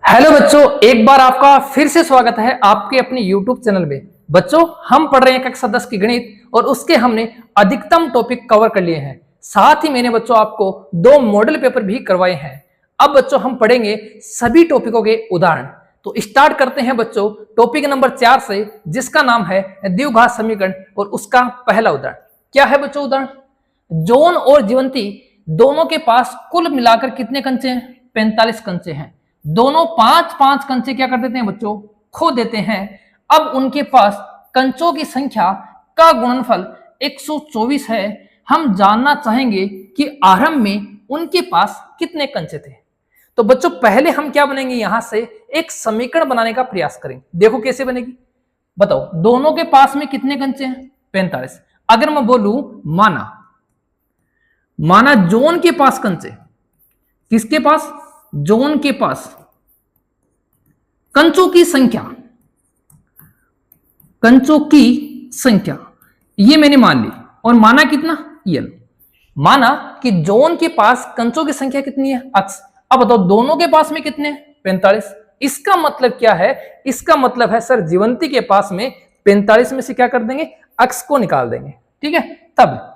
Hello बच्चों, एक बार आपका फिर से स्वागत है आपके अपने YouTube चैनल में। बच्चों, हम पढ़ रहे हैं कक्षा 10 की गणित और उसके हमने अधिकतम टॉपिक कवर कर लिए हैं। साथ ही मैंने बच्चों आपको 2 मॉडल पेपर भी करवाए हैं। अब बच्चों हम पढ़ेंगे सभी टॉपिकों के उदाहरण। तो स्टार्ट करते हैं बच्चों टॉपिक नंबर 4 से, जिसका नाम है द्विघात समीकरण और उसका पहला उदाहरण। क्या है बच्चों उदाहरण? जॉन और जीवंती दोनों के पास कुल मिलाकर कितने कंचे हैं? 45 कंचे हैं। दोनों 5-5 कंचे क्या कर देते हैं बच्चों? खो देते हैं। अब उनके पास कंचों की संख्या का गुणनफल 124 है। हम जानना चाहेंगे कि आरंभ में उनके पास कितने कंचे थे। तो बच्चों पहले हम क्या बनेंगे, यहां से एक समीकरण बनाने का प्रयास करेंगे। देखो कैसे बनेगी, बताओ। दोनों के पास में कितने कंचे हैं? 45। अगर मैं बोलूं माना जॉन के पास कंचे, किसके पास? जॉन के पास कंचों की संख्या ये मैंने मान ली और माना कितना? यल। माना कि जॉन के पास कंचों की संख्या कितनी है? अक्स। अब बताओ दोनों के पास में कितने? 45। इसका मतलब क्या है? इसका मतलब है सर जीवंती के पास में 45 में से क्या कर देंगे? अक्स को निकाल देंगे। ठीक है, तब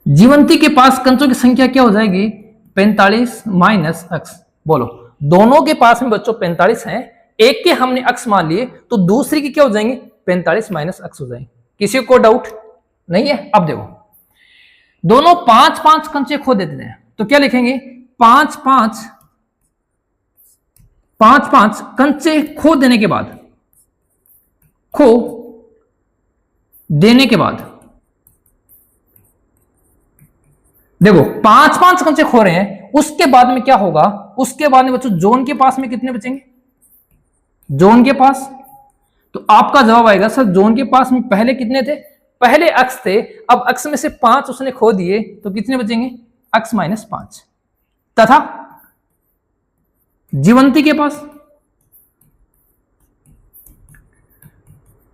जीवंती के पास कंचों की संख्या क्या हो जाएगी? 45 माइनस अक्स। बोलो, दोनों के पास में बच्चों 45 हैं, एक के हमने अक्स मान लिए तो दूसरी की क्या हो जाएंगे? 45 माइनस अक्स हो जाएंगे। किसी को डाउट नहीं है? अब देखो, दोनों 5-5 कंचे खो देते हैं तो क्या लिखेंगे? 5-5 कंचे खो देने के बाद देखो 5-5 कंचे खो रहे हैं, उसके बाद में क्या होगा? उसके बाद में बच्चों जॉन के पास में कितने बचेंगे? जॉन के पास, तो आपका जवाब आएगा सर जॉन के पास में पहले कितने थे? पहले अक्स थे। अब अक्स में से 5 उसने खो दिए तो कितने बचेंगे? X minus 5। तथा जीवंती के पास,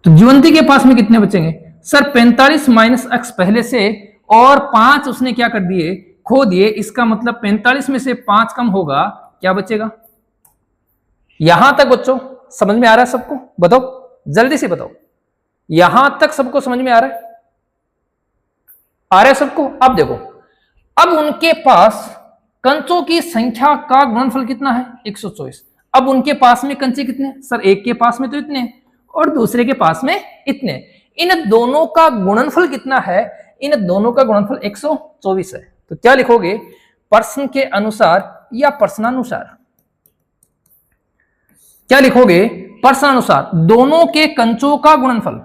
तो जीवंती के पास में कितने बचेंगे? सर 45 माइनस अक्स पहले से और 5 उसने क्या कर दिए? खो दिए। इसका मतलब 45 में से 5 कम होगा, क्या बचेगा? यहां तक बच्चों समझ में आ रहा है सबको? बताओ जल्दी से बताओ, यहां तक सबको समझ में आ रहा है? आ रहा है सबको? अब देखो, अब उनके पास कंचों की संख्या का गुणनफल कितना है? 124। अब उनके पास में कंचे कितने? सर एक के पास में तो इतने और दूसरे के पास में इतने। इन दोनों का गुणनफल कितना है? इन दोनों का गुणनफल 124 है। तो क्या लिखोगे? प्रश्न के अनुसार या प्रश्नानुसार? क्या लिखोगे? प्रश्नानुसार। दोनों के कंचों का गुणनफल,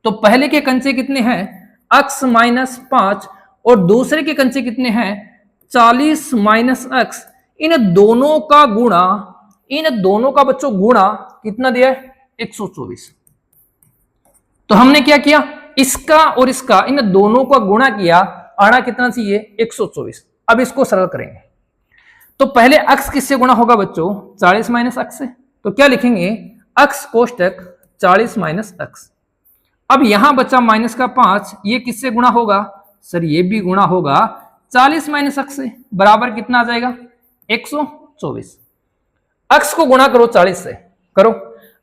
तो पहले के कंचे कितने हैं? अक्स माइनस 5 और दूसरे के कंचे कितने हैं? 40 माइनस अक्स। इन दोनों का बच्चों गुणा कितना दिया है? 124। तो हमने क्या किया? इसका और इसका इन दोनों का गुणा किया। आना कितना चाहिए? 124। अब इसको सरल करेंगे तो पहले अक्स किससे गुणा होगा बच्चों? 40 माइनस अक्स से। तो क्या लिखेंगे? अक्स कोष्टक 40 माइनस अक्स। अब यहां बचा माइनस का 5, ये किससे गुणा होगा? सर ये भी गुणा होगा 40 माइनस अक्स से। बराबर कितना आ जाएगा? 124। अक्स को गुणा करो 40 से, करो।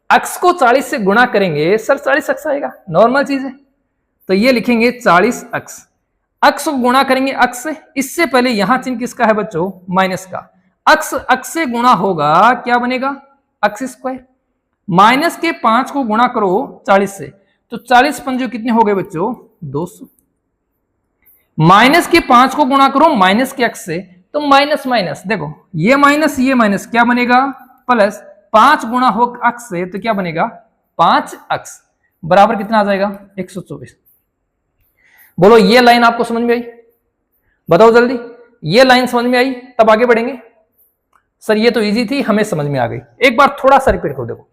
अक्स को 40 से गुणा करेंगे सर 40 अक्स आएगा, नॉर्मल चीज है। तो ये लिखेंगे 40 अक्स। अक्स को गुणा करेंगे अक्स से। इससे पहले यहां चिन्ह किसका है बच्चों? माइनस का। अक्स से गुणा होगा, क्या बनेगा? अक्स स्क्वायर। माइनस के 5 को गुणा करो 40 से, तो 40 पंजे कितने हो गए बच्चों? 200। माइनस के 5 को गुणा करो माइनस के अक्स से, तो माइनस माइनस, देखो ये माइनस क्या बनेगा? प्लस 5 गुणा हो अक्स से तो क्या बनेगा? 5 अक्स। बराबर कितना आ जाएगा? 124। बोलो ये लाइन आपको समझ में आई? बताओ जल्दी, ये लाइन समझ में आई? तब आगे बढ़ेंगे। सर ये तो इजी थी, हमें समझ में आ गई। एक बार थोड़ा सा रिपीट करो। देखो,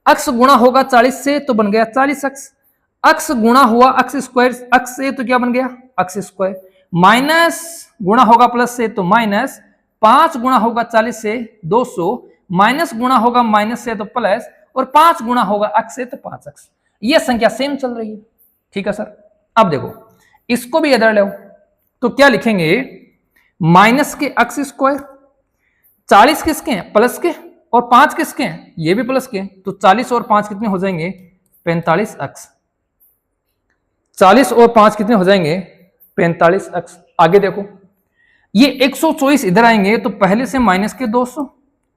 अक्स गुणा होगा 40 से तो बन गया 40 अक्स। अक्स गुणा हुआ अक्स स्क्वायर अक्स से तो क्या बन गया? अक्स स्क्वायर। माइनस गुणा होगा प्लस से तो माइनस। 5 गुणा होगा 40 से 200। माइनस गुणा होगा माइनस से तो प्लस, और 5 गुणा होगा अक्स से तो 5 अक्स। ये संख्या सेम चल रही है। ठीक है सर। अब देखो इसको भी इधर ले, तो क्या लिखेंगे, माइनस के अक्स स्क्वायर, 40 किसके हैं, प्लस के, और 5 किसके हैं, ये भी प्लस के, तो 40 और 5 कितने हो जाएंगे, 45 अक्स। 40 और 5 कितने हो जाएंगे, 45 अक्स। आगे देखो, ये 124 इधर आएंगे तो पहले से माइनस के 200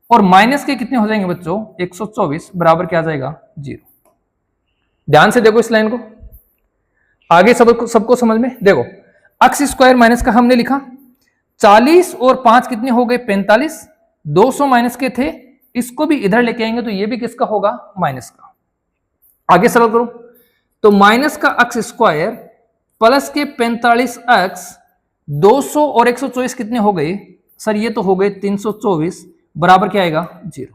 और माइनस के कितने हो जाएंगे बच्चों, 124 बराबर क्या आ जाएगा, 0। ध्यान से देखो इस लाइन को, आगे सबको समझ में देखो। अक्स स्क्वायर माइनस का हमने लिखा, 40 और 5 कितने हो गए, 45, 200 माइनस के थे, इसको भी इधर लेके आएंगे तो ये भी किसका होगा, माइनस का। आगे सरल करो, तो माइनस का अक्स स्क्वायर प्लस के 45 अक्स, 200 और 124 कितने हो गए सर, ये तो हो गए 324 बराबर क्या आएगा, 0।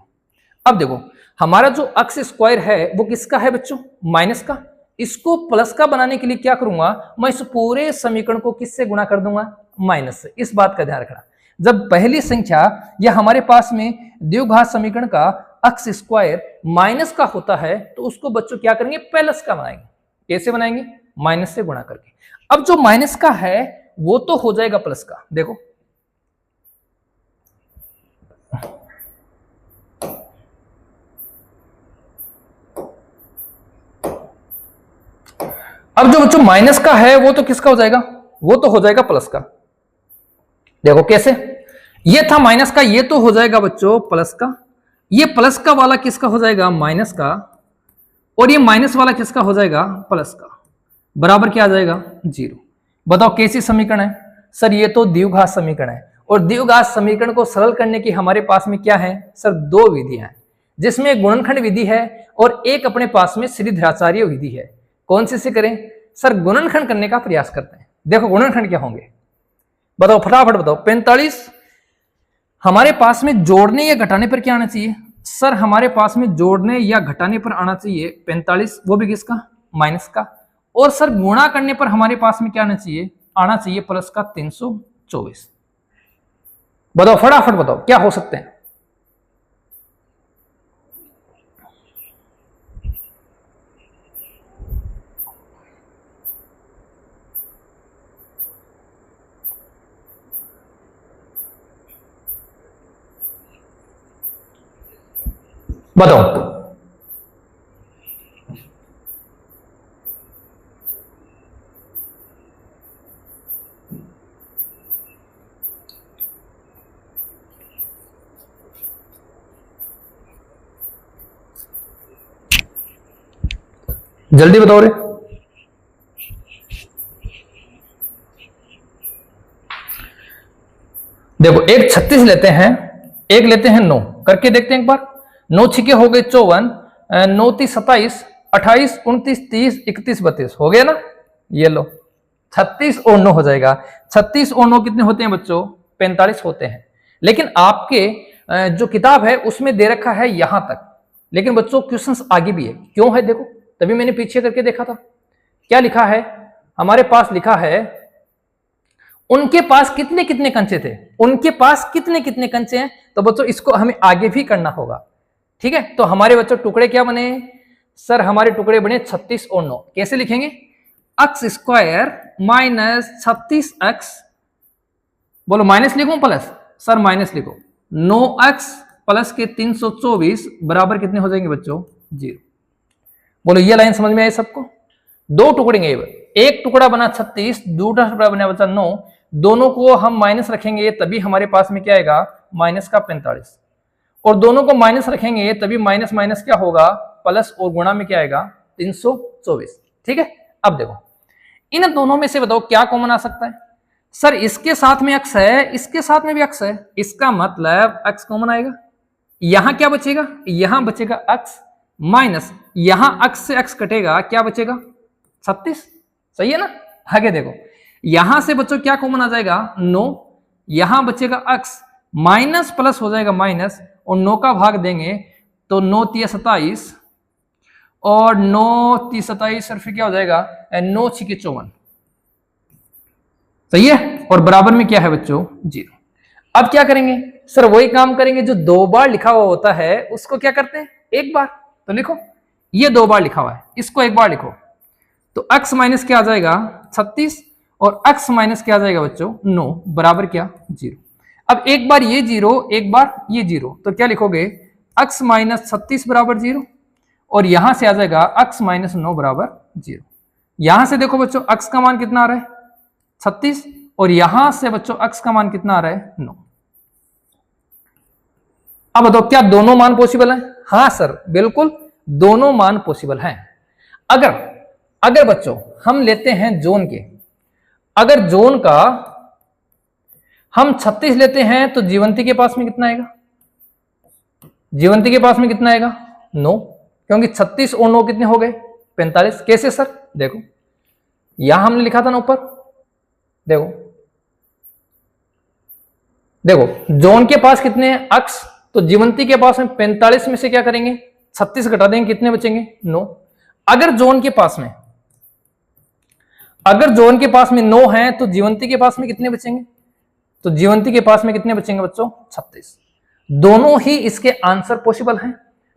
अब देखो हमारा जो अक्स स्क्वायर है वो किसका है बच्चों, माइनस का। इसको प्लस का बनाने के लिए क्या करूंगा, मैं इस पूरे समीकरण को किससे गुणा कर दूंगा, माइनस से। इस बात का ध्यान रखना, जब पहली संख्या या हमारे पास में द्विघात समीकरण का अक्स स्क्वायर माइनस का होता है तो उसको बच्चों क्या करेंगे, प्लस का बनाएंगे। कैसे बनाएंगे, माइनस से गुणा करके। अब जो माइनस का है वो तो हो जाएगा प्लस का, देखो अब जो बच्चों माइनस का है वो तो किसका हो जाएगा, वो तो हो जाएगा प्लस का। देखो कैसे, ये था माइनस का, ये तो हो जाएगा बच्चों प्लस का, ये प्लस का वाला किसका हो जाएगा, माइनस का, और ये माइनस वाला किसका हो जाएगा, प्लस का, बराबर क्या आ जाएगा, 0। बताओ कैसी समीकरण है सर, ये तो द्विघात समीकरण है, और द्विघात समीकरण को सरल करने की हमारे पास में क्या है सर, 2 विधियां हैं, जिसमें गुणनखंड विधि है और एक अपने पास में श्रीधराचार्य विधि है। कौन सी से करें सर, गुणनखंड करने का प्रयास करते हैं। देखो गुणनखंड क्या होंगे, बताओ फटाफट बताओ। 45 हमारे पास में जोड़ने या घटाने पर क्या आना चाहिए सर, हमारे पास में जोड़ने या घटाने पर आना चाहिए 45, वो भी किसका, माइनस का। और सर गुणा करने पर हमारे पास में क्या आना चाहिए प्लस का 324। बताओ फटाफट बताओ क्या हो सकते हैं। बताओ जल्दी बताओ रे। देखो एक 36 लेते हैं, एक लेते हैं 9, करके देखते हैं एक बार। 9 छिके हो गए 54, 9 30 27, 28 29 30 31 32 हो गया ना। ये लो 36 और 9 हो जाएगा। 36 और 9 कितने होते हैं बच्चों, 45 होते हैं। लेकिन आपके जो किताब है उसमें दे रखा है यहां तक, लेकिन बच्चों क्वेश्चंस आगे भी है। क्यों है देखो, तभी मैंने पीछे करके देखा था। क्या लिखा है हमारे पास, लिखा है उनके पास कितने कितने कंचे थे, उनके पास कितने कितने कंचे हैं। तो बच्चों इसको हमें आगे भी करना होगा, ठीक है। तो हमारे बच्चों टुकड़े क्या बने सर, हमारे टुकड़े बने 36 और 9। कैसे लिखेंगे, अक्स स्क्वायर माइनस 36 अक्स, बोलो माइनस लिखूं प्लस, सर माइनस लिखो, 9 अक्स प्लस के 324 बराबर कितने हो जाएंगे बच्चों, 0। बोलो ये लाइन समझ में आई सबको। 2 टुकड़े, एक टुकड़ा बना 36, दूसरा टुकड़ा बना बचा 9, दोनों को हम माइनस रखेंगे तभी हमारे पास में क्या आएगा, माइनस का 45, और दोनों को माइनस रखेंगे तभी माइनस माइनस क्या होगा, प्लस, और गुणा में क्या आएगा 324, ठीक है। अब देखो इन दोनों में से बताओ क्या कॉमन आ सकता है सर, इसके साथ में अक्स है, इसके साथ में भी अक्स है, इसका मतलब अक्स कॉमन आएगा। यहां क्या बचेगा, यहां बचेगा अक्स माइनस, यहां अक्स से अक्स कटेगा, क्या बचेगा 36, सही है ना। आगे देखो यहां से बच्चों क्या कॉमन आ जाएगा 9, यहां बचेगा अक्स माइनस प्लस हो जाएगा माइनस, और 9 का भाग देंगे तो 9 3 27, और 9 3 27 फिर क्या हो जाएगा 9 6 54, सही है। और बराबर में क्या है बच्चों 0। अब क्या करेंगे सर, वही काम करेंगे जो 2 बार लिखा हुआ होता है उसको क्या करते हैं एक बार। तो लिखो ये 2 बार लिखा हुआ है, इसको एक बार लिखो, तो x माइनस क्या आ जाएगा 36, और x माइनस क्या आ जाएगा बच्चों 9 बराबर क्या 0। अब एक बार ये 0 एक बार ये 0, तो क्या लिखोगे x माइनस 36 बराबर 0 और यहां से आ जाएगा x माइनस 9 बराबर 0। यहां से देखो बच्चों x का मान कितना आ रहा है 36 और यहां से बच्चों x का मान कितना आ रहा है 9। अब बताओ क्या दोनों मान पॉसिबल है? हाँ सर बिल्कुल दोनों मान पॉसिबल हैं। अगर बच्चों हम लेते हैं जोन के, अगर जोन का हम 36 लेते हैं तो जीवंती के पास में कितना आएगा? जीवंती के पास में कितना आएगा 9, क्योंकि 36 और 9 कितने हो गए 45। कैसे सर? देखो यहां हमने लिखा था ना ऊपर, देखो जोन के पास कितने हैं x, तो जीवंती के पास में 45 में से क्या करेंगे 36 घटा देंगे, कितने बचेंगे 9। अगर जोन के पास में 9 है तो जीवंती के पास में कितने बचेंगे? तो जीवंती के पास में कितने बचेंगे बच्चों 36। दोनों ही इसके आंसर पॉसिबल हैं।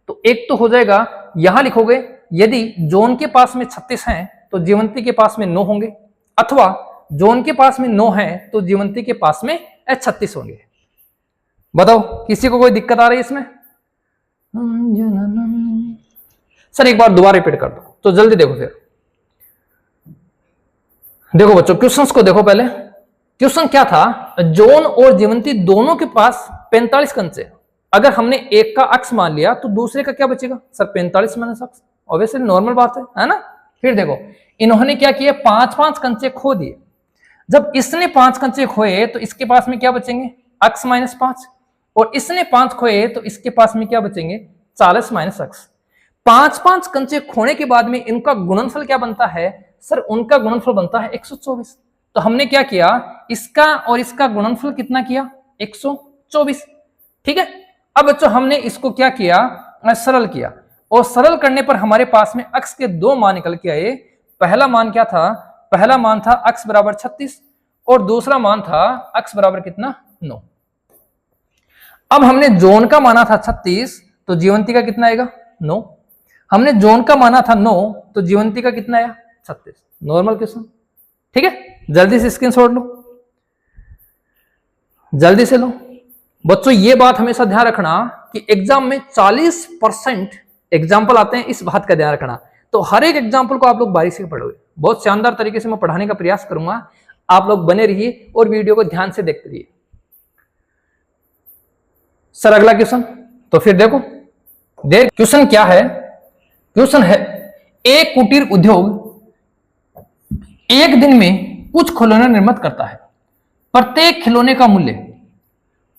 तो एक तो हो जाएगा यहां लिखोगे यदि जोन के पास में 36 हैं तो जीवंती के पास में 9 होंगे, अथवा जोन के पास में 9 है तो जीवंती के पास में 36 होंगे। बताओ किसी को कोई दिक्कत आ रही है इसमें? सर एक बार दोबारा रिपीट कर दो तो जल्दी देखो। फिर देखो बच्चों क्वेश्चंस को देखो। पहले क्वेश्चन क्या था, जोन और जीवंती दोनों के पास 45 कंचे, अगर हमने एक का अक्स मान लिया तो दूसरे का क्या बचेगा सर 45 माइनस अक्स। ऑब्वियसली नॉर्मल बात है ना। फिर देखो इन्होंने क्या किया 5-5 कंचे खो दिए। जब इसने 5 कंचे खोए तो इसके पास में क्या बचेंगे अक्स माइनस 5, और इसने 5 खोए तो इसके पास में क्या बचेंगे 40 माइनस अक्स। 5-5 कंचे खोने के बाद में इनका गुणनफल क्या बनता है सर? उनका गुणनफल बनता है 124। तो हमने क्या किया इसका और इसका गुणनफल कितना किया 124। ठीक है। अब बच्चों हमने इसको क्या किया सरल किया, और सरल करने पर हमारे पास में x के 2 मान निकल के आए। पहला मान क्या था? पहला मान था x बराबर 36 और दूसरा मान था x बराबर कितना 9। अब हमने जोन का माना था 36 तो जीवंती का कितना आएगा 9। हमने जोन का माना था 9 तो जीवंती का कितना आया 36। Normal question. ठीक है, जल्दी से स्क्रीनशॉट लो, जल्दी से लो बच्चों। ये बात हमेशा ध्यान रखना कि एग्जाम में 40% एग्जाम्पल आते हैं, इस बात का ध्यान रखना। तो हर एक एग्जाम्पल को आप लोग बारीक से पढ़ोगे, बहुत शानदार तरीके से मैं पढ़ाने का प्रयास करूंगा। आप लोग बने रहिए और वीडियो को ध्यान से देखते रहिए। सर अगला क्वेश्चन, तो फिर देखो क्वेश्चन क्या है। क्वेश्चन है एक कुटीर उद्योग एक दिन में कुछ खिलौने निर्मित करता है। प्रत्येक खिलौने का मूल्य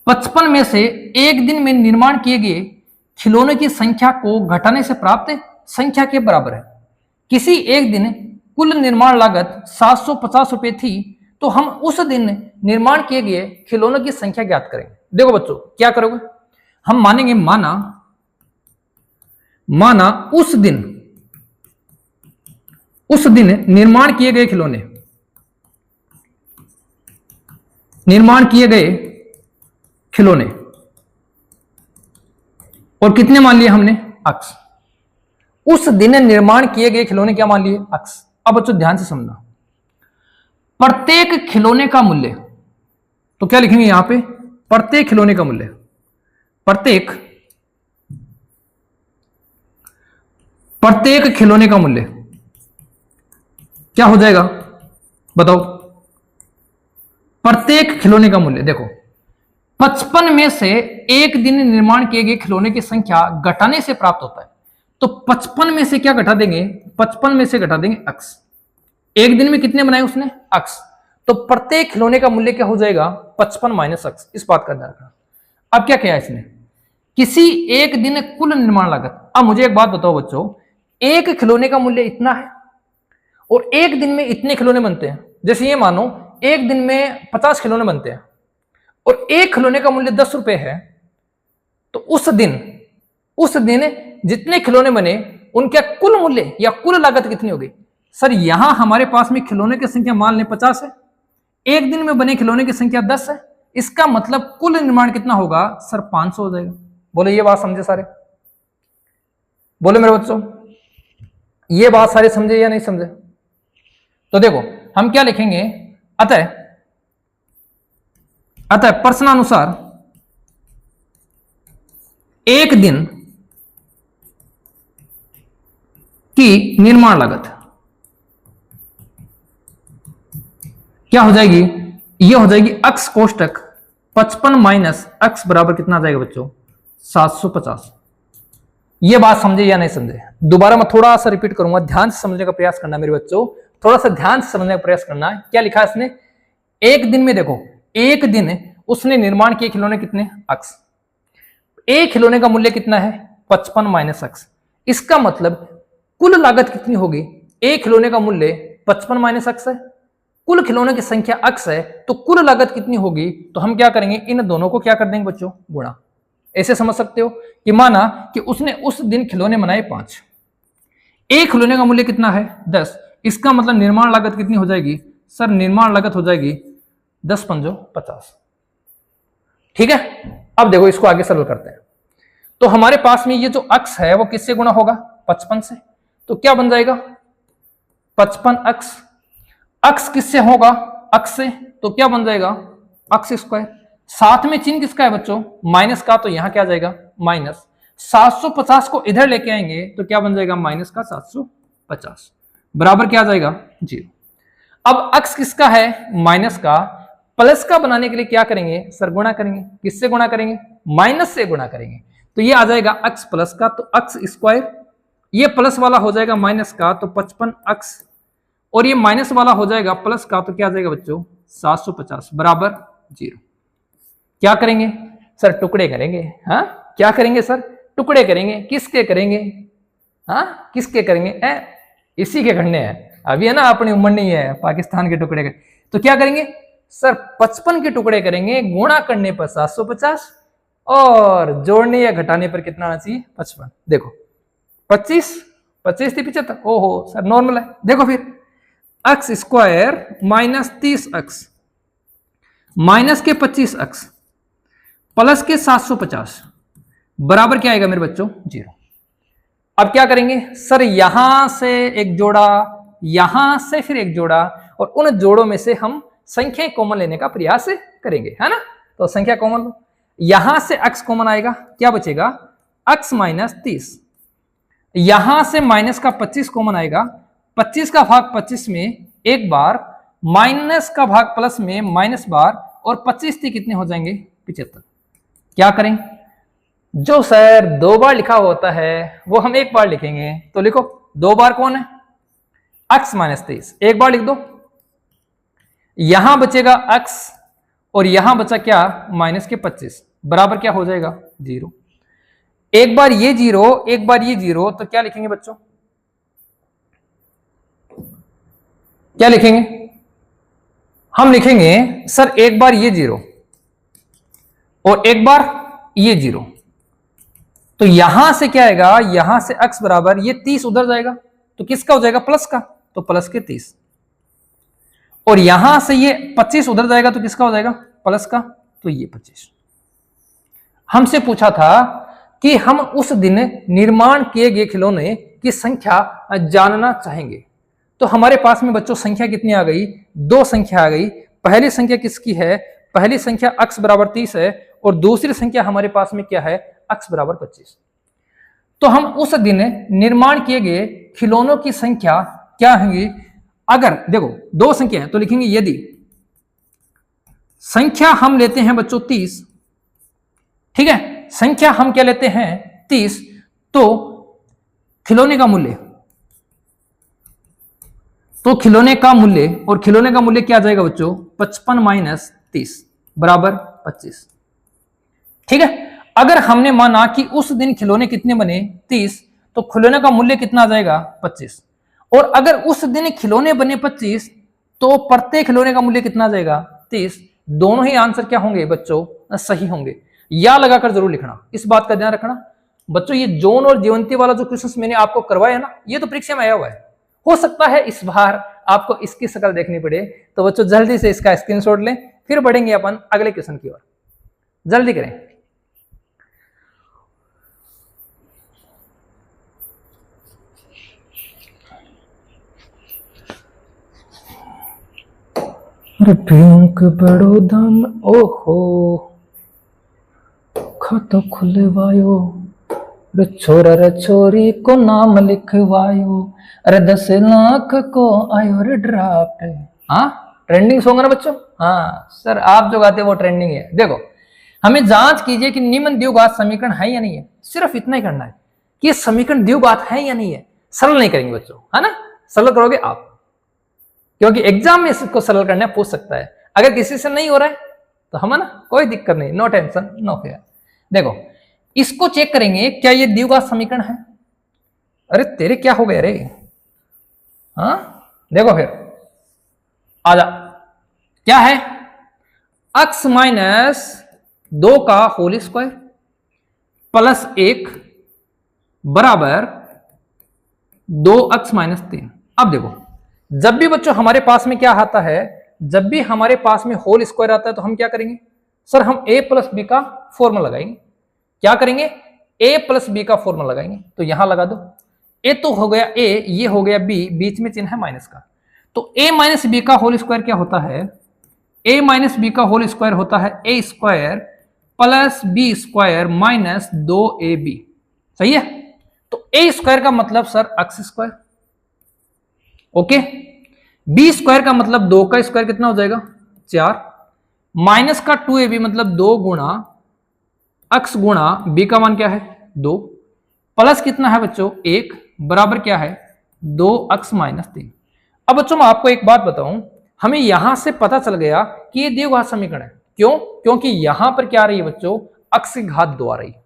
55 में से एक दिन में निर्माण किए गए खिलौने की संख्या को घटाने से प्राप्त संख्या के बराबर है। किसी एक दिन कुल निर्माण लागत 750 रुपए थी, तो हम उस दिन निर्माण किए गए खिलौनों की संख्या ज्ञात करेंगे। देखो बच्चों क्या करोगे, हम मानेंगे माना उस दिन निर्माण किए गए खिलौने और कितने मान लिए हमने अक्स। उस दिन निर्माण किए गए खिलौने क्या मान लिए अक्स। अब बच्चों ध्यान से समझना, प्रत्येक खिलौने का मूल्य, तो क्या लिखेंगे यहां पे प्रत्येक खिलौने का मूल्य, प्रत्येक खिलौने का मूल्य क्या हो जाएगा बताओ। प्रत्येक खिलौने का मूल्य देखो 55 में से एक दिन निर्माण किए गए खिलौने की संख्या घटाने से प्राप्त होता है। तो 55 में से क्या घटा देंगे, 55 में से घटा देंगे अक्स। एक दिन में कितने बनाए उसने अक्स, तो प्रत्येक खिलौने का मूल्य क्या हो जाएगा 55 माइनस अक्स। इस बात का ध्यान रखना। अब क्या किया इसने, किसी एक दिन कुल निर्माण लागत। अब मुझे एक बात बताओ बच्चों, एक खिलौने का मूल्य इतना है और एक दिन में इतने खिलौने बनते हैं। जैसे ये मानो एक दिन में 50 खिलौने बनते हैं और एक खिलौने का मूल्य 10 रुपए है, तो उस दिन जितने खिलौने बने उनका कुल मूल्य या कुल लागत कितनी होगी। सर यहां हमारे पास में खिलौने की संख्या मान लें 50 है, एक दिन में बने खिलौने की संख्या 10 है, इसका मतलब कुल निर्माण कितना होगा सर 500 हो जाएगा। बोले ये बात समझे सारे, बोले मेरे बच्चों ये बात सारे समझे या नहीं समझे। तो देखो हम क्या लिखेंगे, अतः प्रश्नानुसार एक दिन की निर्माण लागत क्या हो जाएगी, यह हो जाएगी अक्स कोष्टक 55 माइनस अक्स बराबर कितना आ जाएगा बच्चों 750। यह बात समझे या नहीं समझे, दोबारा मैं थोड़ा सा रिपीट करूंगा, ध्यान से समझने का प्रयास करना मेरे बच्चों, थोड़ा सा ध्यान से समझने का प्रयास करना। क्या लिखा है इसने, एक दिन में देखो, एक दिन उसने निर्माण किए खिलौने कितने अक्स, एक खिलौने का मूल्य कितना है 55 माइनस अक्स, इसका मतलब कुल लागत कितनी होगी, एक खिलौने का मूल्य 55 माइनस अक्स है, कुल खिलौने की संख्या अक्स है, तो कुल लागत कितनी होगी, तो हम क्या करेंगे इन दोनों को क्या कर देंगे बच्चों गुणा। ऐसे समझ सकते हो कि माना कि उसने उस दिन खिलौने बनाए 5, एक खिलौने का मूल्य कितना है 10, इसका मतलब निर्माण लागत कितनी हो जाएगी सर, निर्माण लागत हो जाएगी 10 पंजो 50। ठीक है, अब देखो इसको आगे सरल करते हैं। तो हमारे पास में ये जो अक्स है वो किससे गुणा होगा 55 से, तो क्या बन जाएगा 55 अक्स, अक्स किससे होगा अक्स से, तो क्या बन जाएगा अक्स स्क्वायर, साथ में चिन्ह किसका है बच्चों माइनस का, तो यहां क्या जाएगा माइनस, 750 को इधर लेके आएंगे तो क्या बन जाएगा माइनस का 750 बराबर क्या आ जाएगा 0। अब अक्स किसका है माइनस का, प्लस का बनाने के लिए क्या करेंगे सर गुणा करेंगे, किससे गुणा करेंगे माइनस से गुणा करेंगे, तो ये आ जाएगा अक्स प्लस का, तो अक्स स्क्वायर, ये प्लस वाला हो जाएगा माइनस का तो 55 अक्स, और ये माइनस वाला हो जाएगा प्लस का तो क्या आ जाएगा बच्चों 750 बराबर 0। क्या करेंगे सर टुकड़े करेंगे, हाँ क्या करेंगे सर टुकड़े करेंगे, किसके करेंगे, हाँ किसके करेंगे इसी के करने हैं, अभी है ना अपनी उम्र नहीं है पाकिस्तान के टुकड़े कर, तो क्या करेंगे सर 55 के टुकड़े करेंगे, गुणा करने पर 750 और जोड़ने या घटाने पर कितना आना चाहिए 55। देखो 25 थी 75, ओहो सर नॉर्मल है, देखो फिर अक्स स्क्वायर माइनस 30 अक्स माइनस के 25 अक्स प्लस के 750 बराबर क्या आएगा मेरे बच्चों 0। अब क्या करेंगे सर यहां से एक जोड़ा, यहां से फिर एक जोड़ा, और उन जोड़ों में से हम संख्या कॉमन लेने का प्रयास करेंगे, है ना, तो संख्या कॉमन लो, यहां से अक्स कॉमन आएगा, क्या बचेगा अक्स माइनस 30, यहां से माइनस का 25 कॉमन आएगा, 25 का भाग 25 में एक बार, माइनस का भाग प्लस में माइनस बार, और 25 थी कितने हो जाएंगे 75। क्या करें, जो सर 2 बार लिखा होता है वो हम 1 बार लिखेंगे, तो लिखो 2 बार कौन है अक्स माइनस 23, 1 बार लिख दो, यहां बचेगा अक्स और यहां बचा क्या माइनस के 25 बराबर क्या हो जाएगा 0, एक बार ये 0 एक बार ये 0, तो क्या लिखेंगे बच्चों, क्या लिखेंगे, हम लिखेंगे सर एक बार ये 0 और एक बार ये 0, तो यहां से क्या आएगा, यहां से अक्स बराबर ये 30 उधर जाएगा तो किसका हो जाएगा प्लस का, तो प्लस के 30, और यहां से ये 25 उधर जाएगा तो किसका हो जाएगा प्लस का, तो ये 25। हमसे पूछा था कि हम उस दिन निर्माण किए गए खिलौने की संख्या जानना चाहेंगे, तो हमारे पास में बच्चों संख्या कितनी आ गई, 2 संख्या आ गई, पहली संख्या किसकी है, पहली संख्या अक्स बराबर 30 है, और दूसरी संख्या हमारे पास में क्या है अक्स बराबर 25। तो हम उस दिन निर्माण किए गए खिलौनों की संख्या क्या होगी, अगर देखो 2 संख्या है तो लिखेंगे यदि संख्या हम लेते हैं बच्चों 30, ठीक है, संख्या हम क्या लेते हैं 30, तो खिलौने का मूल्य, तो खिलौने का मूल्य, और खिलौने का मूल्य क्या आ जाएगा बच्चों 55 माइनस 30 बराबर 25। ठीक है, अगर हमने माना कि उस दिन खिलौने कितने बने 30, तो खिलौने का मूल्य कितना आ जाएगा 25, और अगर उस दिन खिलौने बने 25 तो प्रत्येक खिलौने का मूल्य कितना आ जाएगा 30, दोनों ही आंसर क्या होंगे बच्चों सही होंगे, या लगाकर जरूर लिखना, इस बात का ध्यान रखना बच्चों। ये जोन और जीवंती वाला जो क्वेश्चन मैंने आपको करवाया ना, ये तो परीक्षा में आया हुआ है, हो सकता है इस बार आपको इसकी शक्ल देखनी पड़े, तो बच्चों जल्दी से इसका स्क्रीनशॉट लें, फिर बढ़ेंगे अपन अगले क्वेश्चन की ओर, जल्दी करें। अरे बैंक बड़ो दम ओहो खातो खुलवायो रे छोरा रे छोरी को नाम लिखवायो अरे 10 लाख को आयो रे ड्राफ्ट। हाँ ट्रेंडिंग सॉन्ग है ना बच्चों। हाँ सर आप जो गाते वो ट्रेंडिंग है। देखो हमें जांच कीजिए कि निम्न द्विघात समीकरण है या नहीं है, सिर्फ इतना ही करना है कि ये समीकरण द्विघात है या नहीं है। सरल नहीं करेंगे बच्चों, है ना, सरल करोगे आप, क्योंकि एग्जाम में इसको सरल करना पूछ सकता है। अगर किसी से नहीं हो रहा है तो हम, है ना, कोई दिक्कत नहीं, नो टेंशन नो फेयर। देखो इसको चेक करेंगे क्या ये द्विघात समीकरण है। अरे तेरे क्या हो गया रे, हाँ देखो फिर आजा, क्या है x माइनस 2 का होल स्क्वायर प्लस 1 बराबर 2x माइनस 3। अब देखो जब भी बच्चों हमारे पास में क्या आता है, जब भी हमारे पास में होल स्क्वायर आता है तो हम क्या करेंगे सर, हम a प्लस बी का फॉर्मूला लगाएंगे। क्या करेंगे, a प्लस बी का फॉर्मूला लगाएंगे। तो यहां लगा दो, a तो हो गया a, ये हो गया b, बीच में चिन्ह है माइनस का। तो a माइनस बी का होल स्क्वायर क्या होता है, a माइनस बी का होल स्क्वायर होता है a square plus b square minus 2ab। सही है। तो a स्क्वायर का मतलब sir x square, okay. B square का मतलब 2 का स्क्वायर कितना हो जाएगा 4, माइनस का 2ab मतलब 2 गुणा x गुणा b का मान क्या है 2, प्लस कितना है बच्चों 1 बराबर क्या है 2x माइनस 3। अब बच्चों मैं आपको एक बात बताऊं, हमें यहां से पता चल गया कि ये द्विघात समीकरण है। क्यों, क्योंकि यहां पर क्या आ रही है बच्चों, x की घात 2 आ रही है।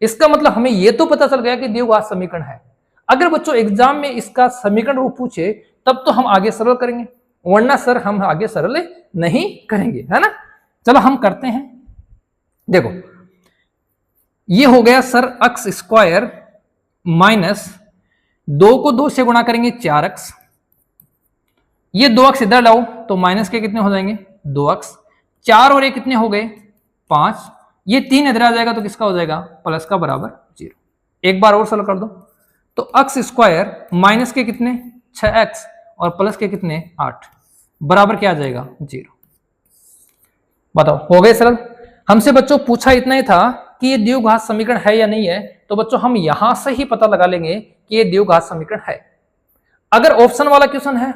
इसका मतलब हमें यह तो पता चल गया कि द्विघात समीकरण है। अगर बच्चों एग्जाम में इसका समीकरण रूप पूछे तब तो हम आगे सरल करेंगे, वरना सर हम आगे सरल नहीं करेंगे, है ना। चलो हम करते हैं। देखो ये हो गया सर x स्क्वायर माइनस 2 को 2 से गुणा करेंगे 4x, ये 2x इधर लाओ तो माइनस के कितने हो जाएंगे 2x, 4 और ये कितने हो गए 5, ये 3 इधर आ जाएगा तो किसका हो जाएगा प्लस का बराबर 0। एक बार और सरल कर दो तो x स्क्वायर माइनस के कितने 6x और प्लस के कितने 8 बराबर क्या आ जाएगा 0। बताओ हो गए सरल। हमसे बच्चों पूछा इतना ही था कि ये द्विघात समीकरण है या नहीं है, तो बच्चों हम यहां से ही पता लगा लेंगे कि ये द्विघात समीकरण है। अगर ऑप्शन वाला क्वेश्चन है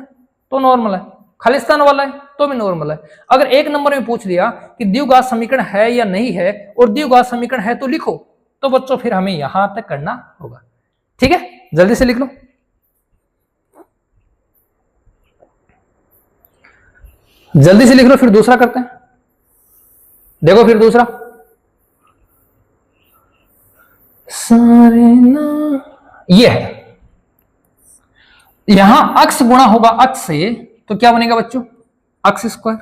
तो नॉर्मल है, खालिस्तान वाला है तो भी नॉर्मल है। अगर एक नंबर में पूछ लिया कि द्विघात समीकरण है या नहीं है और द्विघात समीकरण है तो लिखो, तो बच्चों फिर हमें यहां तक करना होगा। ठीक है, जल्दी से लिख लो। जल्दी से लिख लो, फिर दूसरा करते हैं। देखो फिर दूसरा, सारे ना ये है, यहां x गुणा होगा x से तो क्या बनेगा बच्चों x स्क्वायर,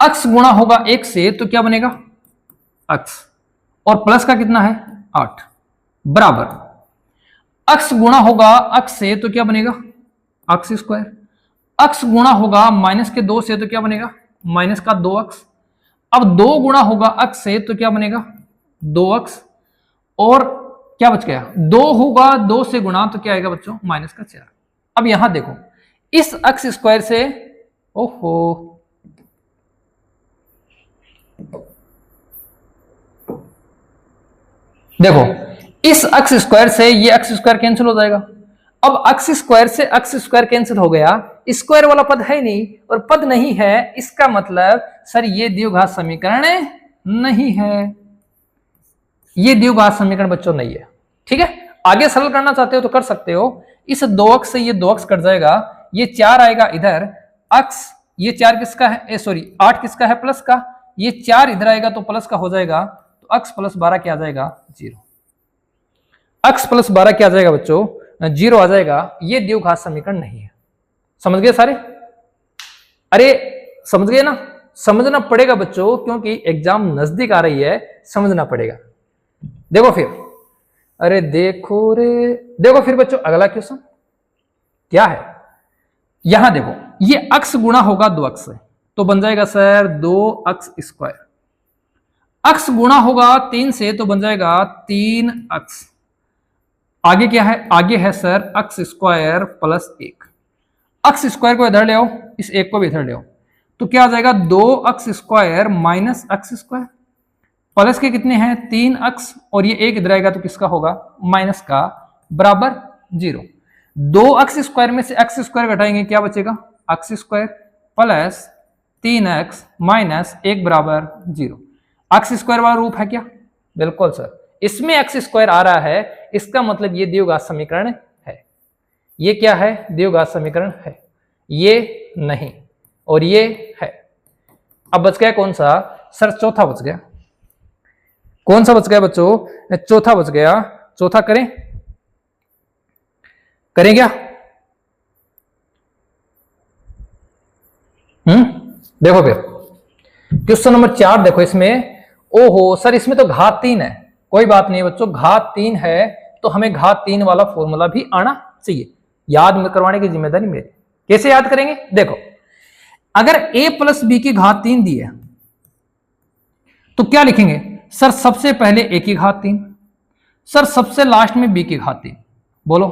x गुणा होगा 1 से तो क्या बनेगा x, और प्लस का कितना है 8 बराबर x गुणा होगा x से तो क्या बनेगा x स्क्वायर, x गुणा होगा माइनस के 2 से तो क्या बनेगा माइनस का 2x, अब 2 गुणा होगा x से तो क्या बनेगा 2x, और क्या बच गया 2 होगा 2 से गुणा तो क्या आएगा बच्चों माइनस का 4। अब यहां देखो इस x स्क्वायर से, ओहो देखो इस x स्क्वायर से ये x स्क्वायर कैंसिल हो जाएगा। अब x स्क्वायर से x स्क्वायर कैंसिल हो गया, स्क्वायर वाला पद है नहीं और पद नहीं है, इसका मतलब सर ये द्विघात समीकरण नहीं है, ये द्विघात समीकरण बच्चों नहीं है। ठीक है, आगे सरल करना चाहते हो तो कर सकते हो। इस 2x से ये 2x कट जाएगा, ये 4 आएगा इधर, x ये 4 किसका है, सॉरी 8 किसका है प्लस का, ये 4 इधर आएगा तो प्लस का हो जाएगा, तो x प्लस 12 क्या आ जाएगा 0, x प्लस 12 क्या आ जाएगा बच्चों 0 आ जाएगा। ये द्विघात समीकरण नहीं है। समझ गए सारे, अरे समझ गए ना, समझना पड़ेगा बच्चों क्योंकि एग्जाम नजदीक आ रही है, समझना पड़ेगा। देखो फिर, अरे देखो रे, देखो फिर बच्चों अगला क्वेश्चन क्या है, यहां देखो ये x गुणा होगा 2x से तो बन जाएगा सर 2x स्क्वायर, x गुणा होगा 3 से तो बन जाएगा 3x, आगे क्या है, आगे है sir x square plus 1, x square को इधर ले आओ, इस एक को भी इधर ले आओ, तो क्या आ जाएगा 2x² माइनस x², प्लस के कितने हैं 3x, और ये एक इधर आएगा तो किसका होगा माइनस का, बराबर 0। 2x² में से x² घटाएंगे, क्या बचेगा x² प्लस 3x माइनस 1 बराबर 0। x² वाला रूप है क्या, बिल्कुल सर, इसमें x² आ रहा है, इसका मतलब ये द्विघात समीकरण है। ये क्या है, द्विघात समीकरण है, ये नहीं और ये है। अब बच गया कौन सा सर, चौथा बच गया। कौन सा बच गया बच्चों, चौथा बच गया। चौथा करें, करें क्या? देखो फिर क्वेश्चन नंबर 4 देखो, इसमें ओहो सर इसमें तो घात 3 है। कोई बात नहीं बच्चों, घात 3 है तो हमें घात 3 वाला फॉर्मूला भी आना चाहिए। याद करवाने की जिम्मेदारी मेरी। कैसे याद करेंगे, देखो अगर a प्लस बी की घात 3 दी है तो क्या लिखेंगे सर, सबसे पहले a की घात 3, सर सबसे लास्ट में b की घात 3। बोलो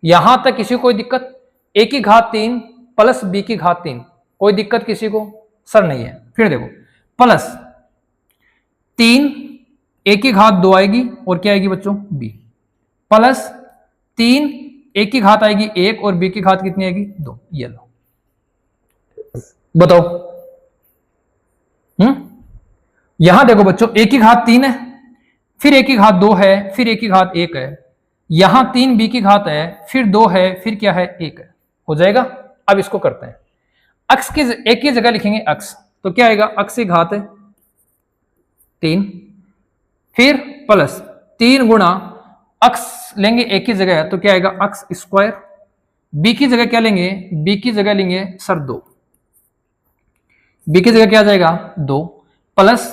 यहां तक किसी को कोई दिक्कत? a की घात 3 प्लस b की घात 3, कोई दिक्कत किसी को? सर नहीं है। फिर देखो प्लस 3 a की घात 2 आएगी और क्या आएगी बच्चों b, प्लस 3 a की घात आएगी 1 और b की घात कितनी आएगी 2। ये लो बताओ। यहां देखो बच्चों a की घात 3 है, फिर a की घात 2 है, फिर a की घात 1 है, यहां 3 b की घात है, फिर 2 है, फिर क्या है 1 है। हो जाएगा। अब इसको करते हैं, अक्स की एक ही जगह लिखेंगे अक्स, तो क्या आएगा अक्स की घात है 3, फिर प्लस 3 गुणा अक्स लेंगे एक ही जगह तो क्या आएगा अक्स स्क्वायर, बी की जगह क्या लेंगे, बी की जगह लेंगे सर 2, बी की जगह क्या आ जाएगा 2, प्लस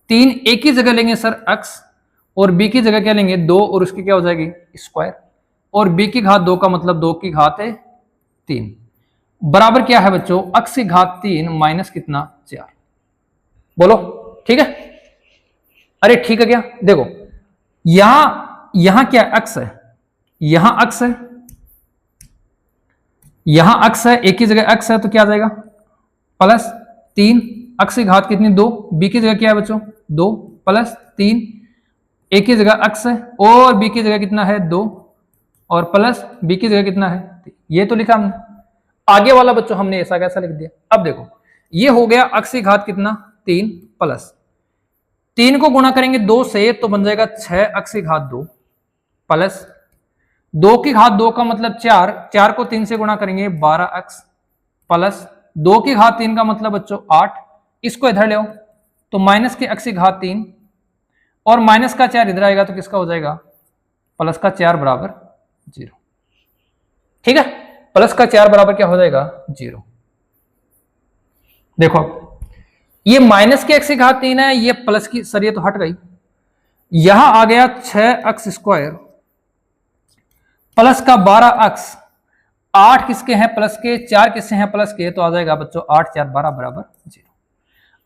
3 ए की जगह लेंगे सर अक्स, और बी की जगह क्या लेंगे 2 और उसकी क्या हो जाएगी स्क्वायर, और बी की घात 2 का मतलब 2 की घात है 3, बराबर क्या है बच्चों अक्स की घात 3 माइनस कितना 4। बोलो ठीक है? अरे ठीक है क्या? देखो यहां क्या अक्स है, यहां अक्स है, यहां अक्स है, एक की जगह अक्स है तो क्या आ जाएगा प्लस 3 अक्स की घात कितनी 2, बी की जगह क्या है बच्चों 2, प्लस 3 एक की जगह अक्स है और बी की जगह कितना है 2, और प्लस बी की जगह कितना है, ये तो लिखा हमने। आगे वाला बच्चों हमने ऐसा कैसा लिख दिया। अब देखो ये हो गया अक्स की घात कितना 3, प्लस 3 को गुणा करेंगे 2 से तो बन जाएगा 6 अक्स की घात 2, प्लस 2 की घात 2 का मतलब 4, 4 को 3 से गुणा करेंगे 12 अक्स, प्लस 2 की घात 3 का मतलब बच्चों 8, इसको इधर ले आओ तो माइनस की अक्स की घात 3 और माइनस का 4 इधर आएगा तो किसका हो जाएगा प्लस का 4 बराबर 0। ठीक है, प्लस का 4 बराबर क्या हो जाएगा 0। देखो ये माइनस की एक्स की घात 3 है, ये प्लस की, सर ये तो हट गई, यहां आ गया 6 अक्स स्क्वायर प्लस का 12 अक्स, 8 किसके हैं प्लस के, 4 किससे हैं प्लस के, तो आ जाएगा बच्चों 8 4 12 बराबर 0।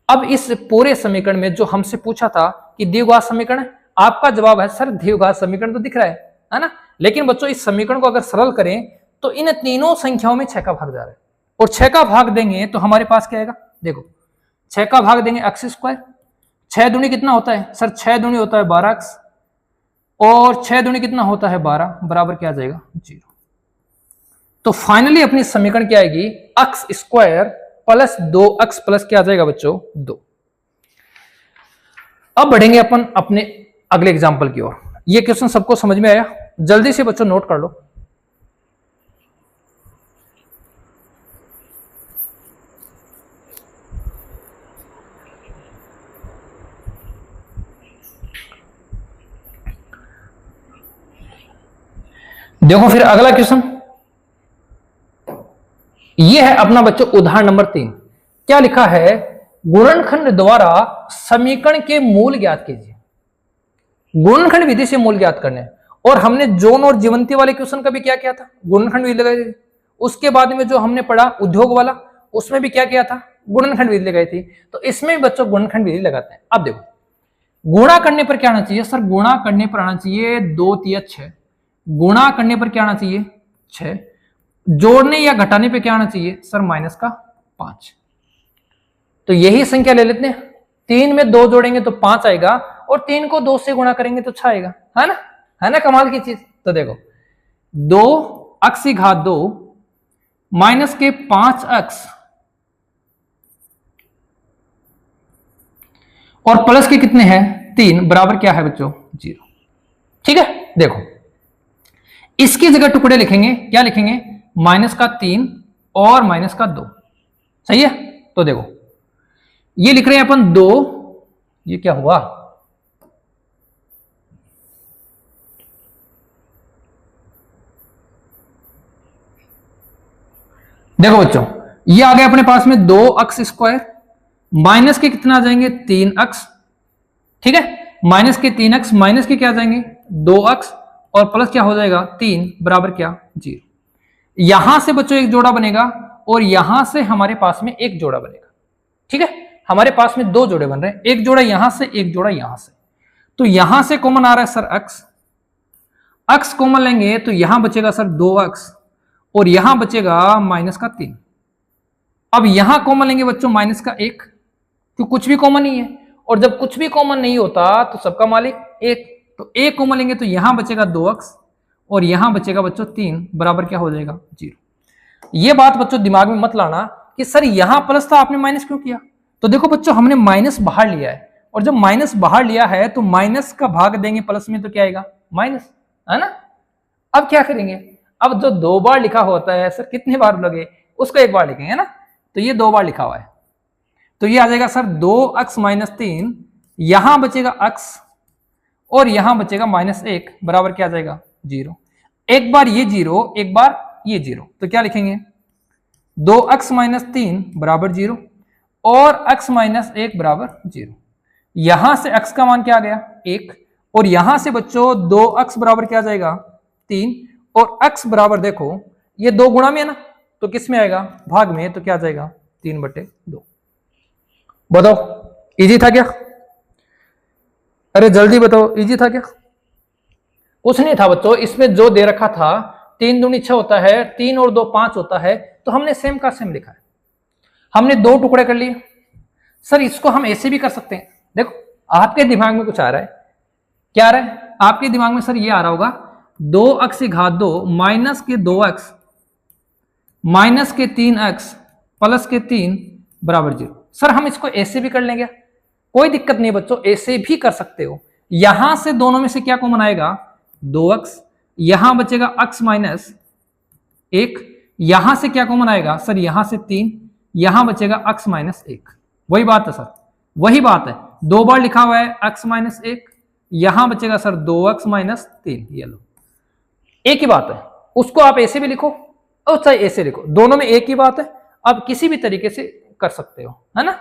अब इस पूरे समीकरण में जो हमसे पूछा था कि द्विघात समीकरण है, आपका जवाब है सर द्विघात समीकरण तो दिख रहा है ना, लेकिन बच्चों इस समीकरण को अगर सरल करें तो इन तीनों संख्याओं में 6 का भाग जा रहा है, और 6 का भाग देंगे तो हमारे पास क्या आएगा, देखो 6 का भाग देंगे अक्स स्क्वायर, 6 दूनी कितना होता है सर, 6 दूनी होता है 12 अक्स, और 6 दूनी कितना होता है 12, बराबर क्या आ जाएगा 0। तो फाइनली अपनी समीकरण क्या आएगी अक्स स्क्वायर प्लस 2 अक्स प्लस क्या आ जाएगा बच्चों 2। अब बढ़ेंगे अपन अपने अगले एग्जाम्पल की ओर। ये क्वेश्चन सबको समझ में आया? जल्दी से बच्चों नोट कर लो। देखो फिर अगला क्वेश्चन, यह है अपना बच्चों उदाहरण नंबर 3। क्या लिखा है, गुणनखंड द्वारा समीकरण के मूल ज्ञात कीजिए। गुणनखंड विधि से मूल ज्ञात करने, और हमने जोन और जीवंती वाले क्वेश्चन का भी क्या किया था, गुणनखंड विधि लगाई थी। उसके बाद में जो हमने पढ़ा उद्योग वाला, उसमें भी क्या किया था, गुणनखंड विधि लगाई थी। तो इसमें भी बच्चों गुणनखंड विधि लगाते हैं। अब देखो गुणा करने पर क्या आना चाहिए सर, गुणा करने पर आना चाहिए 2 3 6, गुणा करने पर क्या आना चाहिए 6, जोड़ने या घटाने पे क्या आना चाहिए सर -5। तो यही संख्या ले लेते हैं, 3 में 2 जोड़ेंगे तो 5 आएगा, और 3 को 2 से गुणा करेंगे तो 6 आएगा, है ना? है ना कमाल की चीज। तो देखो 2x⁻2 माइनस के 5x और प्लस के कितने हैं 3 बराबर क्या है बच्चों 0। ठीक है, देखो इसकी जगह टुकड़े लिखेंगे, क्या लिखेंगे, -3 और -2। सही है। तो देखो ये लिख रहे हैं अपन 2, ये क्या हुआ, देखो बच्चों ये आ गया अपने पास में 2x², माइनस के कितना आ जाएंगे 3x, ठीक है, माइनस के 3x, माइनस के क्या आ जाएंगे 2x, और प्लस क्या हो जाएगा 3 बराबर क्या 0। यहां से बच्चों एक जोड़ा बनेगा और यहां से हमारे पास में एक जोड़ा बनेगा। ठीक है, हमारे पास में 2 जोड़े बन रहे हैं, एक जोड़ा यहां से, एक जोड़ा यहां से। तो यहां से कॉमन आ रहा है सर x कॉमन लेंगे तो यहां बचेगा सर 2x और यहां बचेगा -3। अब यहां कॉमन लेंगे बच्चों -1, तो कुछ भी कॉमन नहीं है, और जब कुछ भी कॉमन नहीं होता तो सबका मालिक 1, तो 1 कॉमन लेंगे तो यहां बचेगा 2x और यहां बचेगा बच्चों 3 बराबर क्या हो जाएगा 0। ये बात बच्चों दिमाग में मत लाना कि सर यहां प्लस था आपने माइनस क्यों किया। तो देखो बच्चों हमने माइनस बाहर लिया है, और जब माइनस बाहर लिया है तो माइनस का भाग देंगे प्लस में तो क्या आएगा माइनस, है ना। अब क्या करेंगे, अब जो 2 बार लिखा होता है सर कितने बार लगे, उसको 1 बार लिखेंगे ना, तो ये 2 बार लिखा हुआ है, तो ये आ जाएगा सर 2x - 3, यहां बचेगा x और यहां बचेगा -1 बराबर क्या आ जाएगा 0। एक बार ये 0, एक बार ये 0, तो क्या लिखेंगे 2x - 3 बराबर 0 और x - 1 बराबर 0। यहां से x का मान क्या आ गया 1, और यहां से बच्चों 2x बराबर क्या आ जाएगा 3, और x बराबर देखो ये 2 गुणा में है ना, तो किस में आएगा भाग में, तो क्या आ जाएगा 3/2। बताओ इजी था क्या, अरे जल्दी बताओ इजी था क्या। कुछ नहीं था बच्चों, इसमें जो दे रखा था 3 दूनी 6 होता है, 3 और 2 5 होता है, तो हमने सेम का सेम लिखा है। हमने 2 टुकड़े कर लिए। सर इसको हम ऐसे भी कर सकते हैं, देखो आपके दिमाग में कुछ आ रहा है, क्या आ रहा है आपके दिमाग में, सर ये आ रहा होगा 2x⁻2 माइनस के 2x माइनस के 3x प्लस के 3 बराबर 0। सर हम इसको ऐसे भी कर लेंगे, कोई दिक्कत नहीं बच्चों, ऐसे भी कर सकते हो। यहां से दोनों में से क्या कॉमन आएगा 2x, यहां बचेगा x - 1, यहां से क्या कॉमन आएगा सर यहां से 3, यहां बचेगा x - 1। वही बात है सर, वही बात है, 2 बार लिखा हुआ है x - 1, यहां बचेगा सर 2x - 3, ये लो एक ही बात है। उसको आप ऐसे भी लिखो और चाहे ऐसे लिखो, दोनों में एक ही बात है, आप किसी भी तरीके से कर सकते हो, है ना।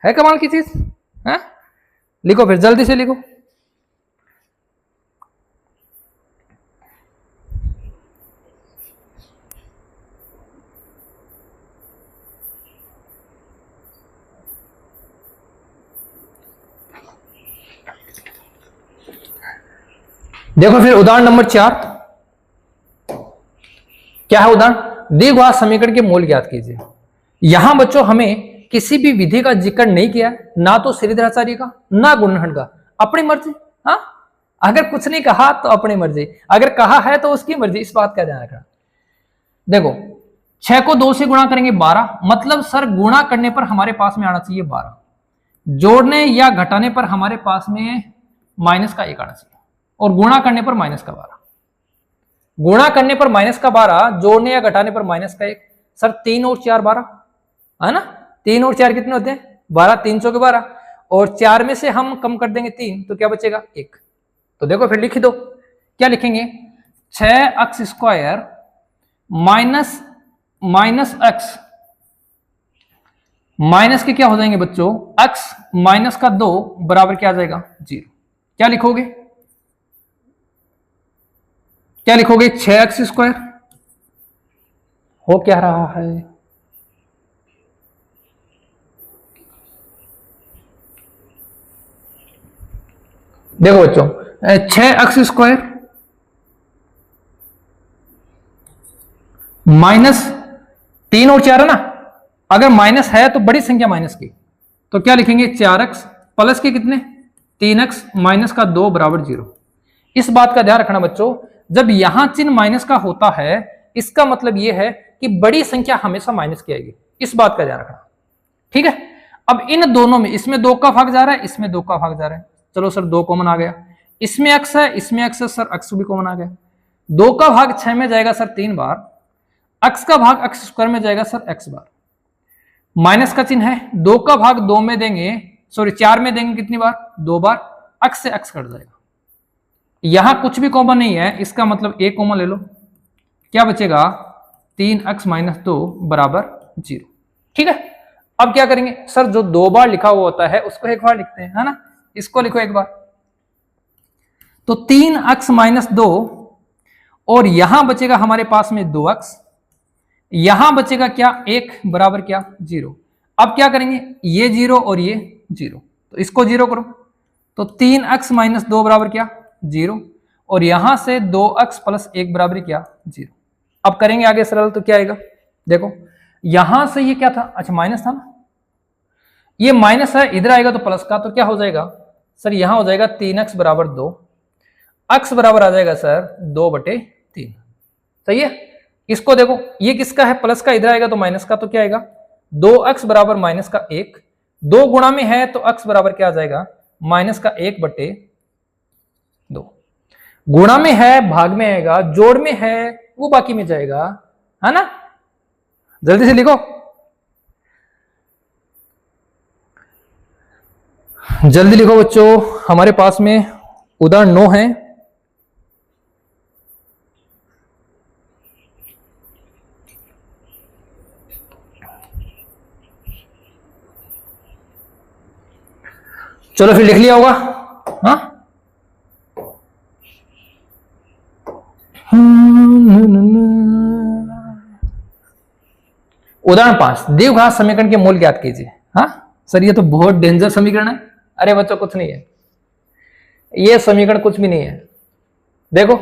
है कमाल की चीज है, लिखो फिर जल्दी से लिखो। देखो फिर उदाहरण नंबर 4 क्या है, उदाहरण दी हुआ समीकरण के मूल ज्ञात कीजिए। यहां बच्चों हमें किसी भी विधि का जिक्र नहीं किया, ना तो श्रीधराचार्य का ना गुणनखंड का, अपनी मर्जी। हाँ अगर कुछ नहीं कहा तो अपनी मर्जी, अगर कहा है तो उसकी मर्जी, इस बात का ध्यान रखना। देखो 6 को 2 से गुणा करेंगे 12, मतलब सर गुणा करने पर हमारे पास में आना चाहिए 12, जोड़ने या घटाने पर हमारे पास में माइनस का 1 आना चाहिए, और गुणा करने पर माइनस का 12, गुणा करने पर माइनस का 12, जोड़ने या घटाने पर माइनस का 1। सर 3 और 4 12, है ना, 3 और 4 कितने होते हैं 12, 3 चौके 12, और 4 में से हम कम कर देंगे 3, तो क्या बचेगा 1। तो देखो फिर लिख दो, क्या लिखेंगे 6x² माइनस x, माइनस के क्या हो जाएंगे बच्चों x माइनस का 2 बराबर क्या आ जाएगा 0। क्या लिखोगे, क्या लिखोगे 6x² हो क्या रहा है, देखो बच्चों 6x² माइनस 3 और 4 है ना, अगर माइनस है तो बड़ी संख्या माइनस की, तो क्या लिखेंगे 4x प्लस के कितने 3x माइनस का 2 बराबर 0। इस बात का ध्यान रखना बच्चों, जब यहां चिन्ह माइनस का होता है इसका मतलब यह है कि बड़ी संख्या हमेशा माइनस की आएगी, इस बात का ध्यान रखना। ठीक है, अब इन दोनों में इसमें 2 का भाग जा रहा है, इसमें 2 का भाग जा रहा है। चलो सर 2 कॉमन आ गया, इसमें x है इसमें x है, सर x भी कॉमन आ गया। 2 का भाग 6 में जाएगा सर 3 बार, x का भाग x स्क्वायर में जाएगा सर x बार। माइनस का चिन्ह है, 2 का भाग 2 में देंगे, सॉरी 4 में देंगे कितनी बार 2 बार, x से x कट जाएगा। यहां कुछ भी कॉमन नहीं है, इसका मतलब एक कॉमन ले लो, क्या बचेगा 3x माइनस 2 बराबर 0। ठीक है, अब क्या करेंगे सर, जो 2 बार लिखा हुआ होता है उसको एक बार लिखते हैं, है ना, इसको लिखो एक बार। तो 3x माइनस 2 और यहां बचेगा हमारे पास में 2x, यहां बचेगा क्या 1 बराबर क्या 0। अब क्या करेंगे, ये 0 और ये 0, तो इसको 0 करो, तो 3x माइनस 2 बराबर क्या 0, और यहां से 2x प्लस 1 बराबर क्या 0। अब करेंगे आगे सरल, तो क्या आएगा देखो, यहां से ये क्या था, अच्छा माइनस था ना, ये माइनस है, इधर आएगा तो प्लस का, तो क्या हो जाएगा सर, यहां हो जाएगा 3x बराबर 2, x बराबर आ जाएगा सर 2/3। सही है, इसको देखो ये किसका है प्लस का, इधर आएगा तो माइनस का, तो क्या आएगा 2x बराबर माइनस का 1, 2 गुणा में है तो x बराबर क्या आ जाएगा माइनस का 1/2। गुणा में है भाग में आएगा, जोड़ में है वो बाकी में जाएगा, है ना। जल्दी से लिखो, जल्दी लिखो बच्चों, हमारे पास में उदाहरण 9 है। चलो फिर लिख लिया होगा, हाँ उदाहरण 5, द्विघात समीकरण के मूल ज्ञात कीजिए। हाँ सर ये तो बहुत डेंजर समीकरण है। अरे बच्चों कुछ नहीं है, ये समीकरण कुछ भी नहीं है। देखो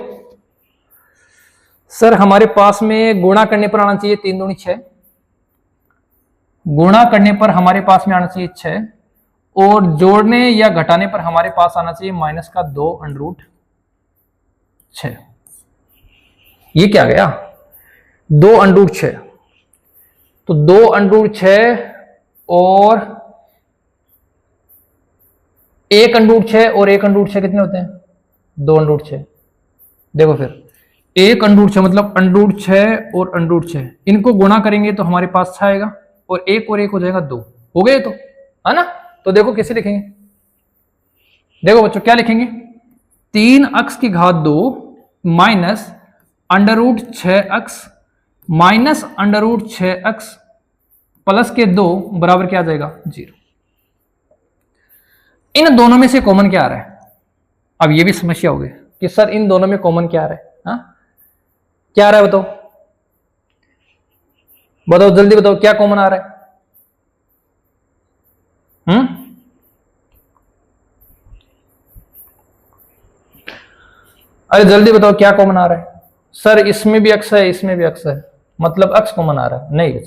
सर हमारे पास में गुणा करने पर आना चाहिए 3 दूनी 6, गुणा करने पर हमारे पास में आना चाहिए 6, और जोड़ने या घटाने पर हमारे पास आना चाहिए माइनस का 2√6। ये क्या गया 2√6, तो 2√6 और 1√6 और 1√6 कितने होते हैं 2√6। देखो फिर 1√6 मतलब √6 और √6, इनको गुणा करेंगे तो हमारे पास 6 आएगा, और 1 और 1 हो जाएगा 2, हो गए तो, है ना। तो देखो कैसे लिखेंगे, देखो बच्चों क्या लिखेंगे, 3x की घात 2 minus √6x minus √6x plus के 2 बराबर क्या आ जाएगा 0। इन दोनों में से कॉमन क्या आ रहा है, अब ये भी समस्या होगी कि सर इन दोनों में कॉमन क्या आ रहा है। हाँ क्या आ रहा है बताओ, बताओ जल्दी बताओ क्या कॉमन आ रहा है। अरे जल्दी बताओ क्या कॉमन आ रहा है। सर इसमें भी x है इसमें भी x है, मतलब x कॉमन आ रहा है। नहीं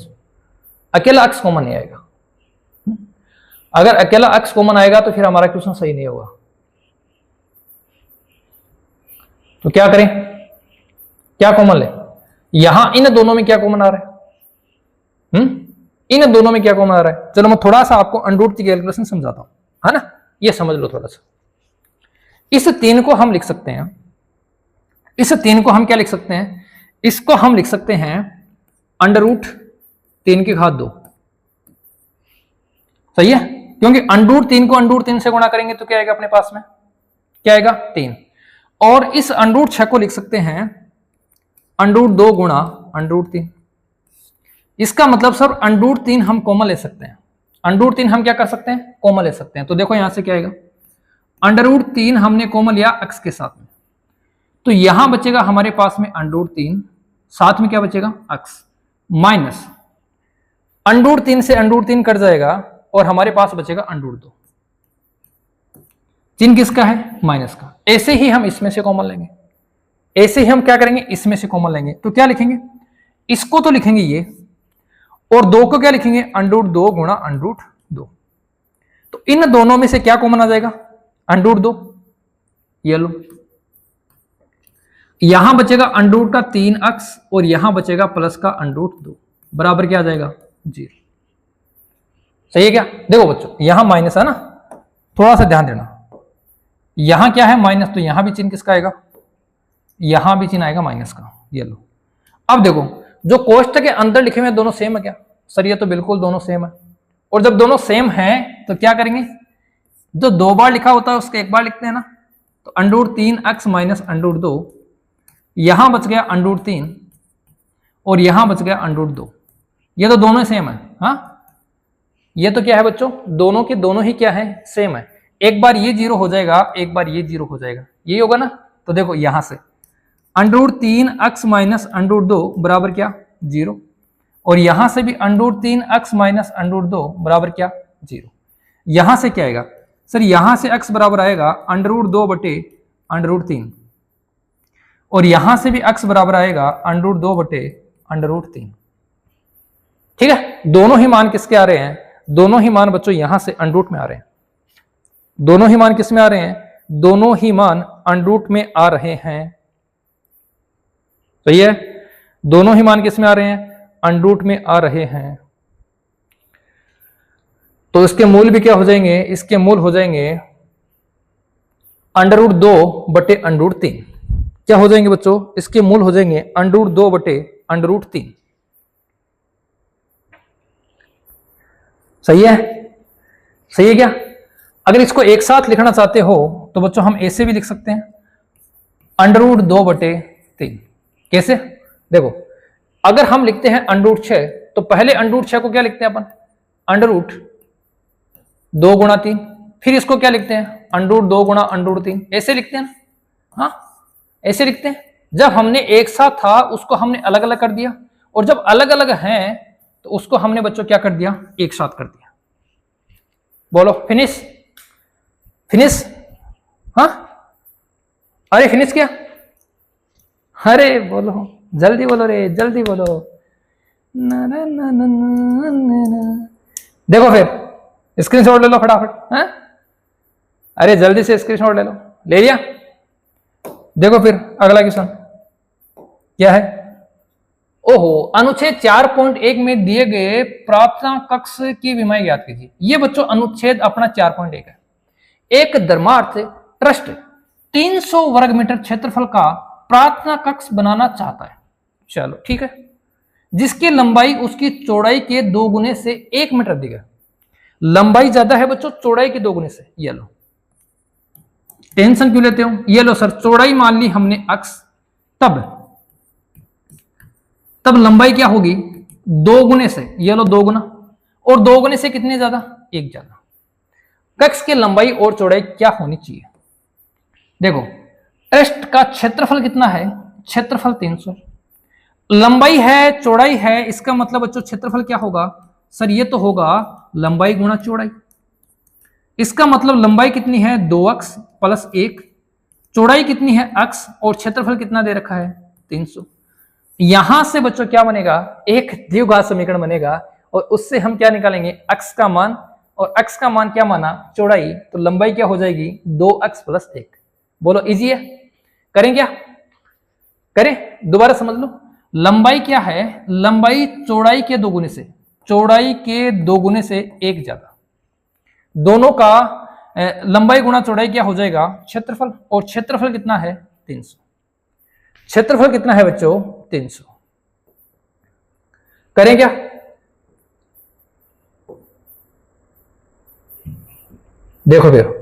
अकेला x कॉमन नहीं आएगा। अगर अकेला x कॉमन आएगा तो फिर हमारा क्वेश्चन सही नहीं होगा। तो क्या करें, क्या कॉमन ले, यहां इन दोनों में क्या कॉमन आ रहा है, इन दोनों में क्या कॉमन आ रहा है। चलो मैं थोड़ा सा आपको अंडररूट की कैलकुलेशन समझाता हूं, है ना, ये समझ लो थोड़ा सा। इस 3 को हम लिख सकते हैं, इस 3 को हम क्या लिख सकते हैं, इसको हम लिख सकते हैं √3 की घात 2। सही है, क्योंकि √3 को √3 से गुणा करेंगे तो क्या आएगा अपने पास में, क्या आएगा 3, और इस √6 को लिख सकते हैं √2 गुणा √3। इसका मतलब सर √3 हम कॉमन ले सकते हैं, √3 हम क्या कर सकते हैं कॉमन ले सकते हैं। तो देखो यहां से क्या आएगा, √3 हमने कॉमन लिया x के साथ में, तो यहां बचेगा हमारे पास में √3, साथ में क्या बचेगा x, माइनस √3 से √3 कट जाएगा और हमारे पास बचेगा √2। चिन्ह किसका है माइनस का। ऐसे ही हम इसमें से कॉमन लेंगे, ऐसे ही हम क्या करेंगे इसमें से कॉमन लेंगे। तो क्या लिखेंगे, इसको तो लिखेंगे ये, और 2 को क्या लिखेंगे √2 गुणा √2। तो इन दोनों में से क्या कॉमन आ जाएगा, √2, ये लो। यहां बचेगा √ का 3x और यहां बचेगा प्लस का √2 बराबर क्या आ जाएगा, 0। सही है क्या? देखो बच्चों यहां माइनस है ना, थोड़ा सा ध्यान देना, यहां क्या है माइनस, तो यहां भी चिन्ह किसका आएगा, यहां भी चिन्ह आएगा माइनस का, ये लो। अब देखो जो कोष्टक के अंदर लिखे हुए दोनों सेम है क्या, सर ये तो बिल्कुल दोनों सेम है। और जब दोनों सेम है तो क्या करेंगे, जो 2 बार लिखा होता है उसको 1 बार लिखते हैं ना, तो √3x माइनस √2, यहां बच गया √3 और यहां बच गया √2, ये तो दोनों सेम है। हाँ ये तो क्या है बच्चों, दोनों के दोनों ही क्या है, सेम है। एक बार ये 0 हो जाएगा, एक बार ये 0 हो जाएगा, यही होगा ना। तो देखो यहां से √3x माइनस √2 बराबर क्या, 0, और यहां से भी √3x माइनस √2 बराबर क्या, 0। यहां से क्या आएगा सर, यहां से x बराबर आएगा √2 बटे √3 और यहां से भी x बराबर आएगा √2 बटे √3। ठीक है, दोनों ही मान किसके आ रहे हैं, दोनों ही मान बच्चों यहां से √ में आ रहे हैं, दोनों ही मान किस में आ रहे हैं, दोनों ही मान √ में आ रहे हैं। सही है, दोनों ही मान किस में आ रहे हैं, √ में आ रहे हैं। तो इसके मूल भी क्या हो जाएंगे, इसके मूल हो जाएंगे √2 बटे √3। क्या हो जाएंगे बच्चों, इसके मूल हो जाएंगे √2 बटे √3। सही है, सही है क्या? अगर इसको एक साथ लिखना चाहते हो तो बच्चों हम ऐसे भी लिख सकते हैं, √2 बटे 3। कैसे, देखो अगर हम लिखते हैं √6 तो पहले √6 को क्या लिखते हैं अपन, √2 गुणा 3, फिर इसको क्या लिखते हैं, √2 गुणा √3, ऐसे लिखते हैं ना। हाँ ऐसे लिखते हैं। जब हमने एक साथ था उसको हमने अलग अलग कर दिया, और जब अलग अलग हैं तो उसको हमने बच्चों क्या कर दिया, एक साथ कर दिया। बोलो फिनिश, फिनिश, हाँ अरे फिनिश क्या, अरे बोलो जल्दी बोलो रे, जल्दी बोलो। ना ना ना ना ना ना। देखो फिर स्क्रीनशॉट ले लो फटाफट, हाँ अरे जल्दी से स्क्रीनशॉट ले लो, ले लिया। देखो फिर अगला क्वेश्चन क्या है, ओहो, अनुच्छेद 4.1 में दिए गए प्रार्थना कक्ष की विमाएं ज्ञात कीजिए। ये बच्चों अनुच्छेद अपना 4.1 है। एक धर्मार्थ ट्रस्ट 300 वर्ग मीटर क्षेत्रफल का प्रार्थना कक्ष बनाना चाहता है, चलो ठीक है, जिसकी लंबाई उसकी चौड़ाई के 2 गुने से 1 मीटर दी गई। लंबाई ज्यादा है बच्चों चौड़ाई के 2 गुने से, ये लो, टेंशन क्यों लेते हो, ये लो सर, चौड़ाई मान ली हमने x, तब लंबाई क्या होगी 2 गुने से, ये लो 2 गुना, और 2 गुने से कितने ज्यादा, 1 ज्यादा। कक्ष की लंबाई और चौड़ाई क्या होनी चाहिए, देखो ट्रस्ट का क्षेत्रफल कितना है, क्षेत्रफल 300, लंबाई है चौड़ाई है, इसका मतलब बच्चों क्षेत्रफल क्या होगा सर, ये तो होगा लंबाई गुणा चौड़ाई। इसका मतलब लंबाई कितनी है 2x प्लस 1, चौड़ाई कितनी है x, और क्षेत्रफल कितना दे रखा है 300। यहां से बच्चों क्या बनेगा, एक द्विघात समीकरण बनेगा, और उससे हम क्या निकालेंगे x का मान, और x का मान क्या माना चौड़ाई, तो लंबाई क्या हो जाएगी 2x प्लस 1। बोलो इजी है, करें क्या, करें, दोबारा समझ लो। लंबाई क्या है, लंबाई चौड़ाई के 2 गुने से, चौड़ाई के 2 गुने से 1 ज्यादा, दोनों का लंबाई गुणा चौड़ाई क्या हो जाएगा क्षेत्रफल, और क्षेत्रफल कितना है 300। क्षेत्रफल कितना है बच्चों 300। करें क्या, देखो फिर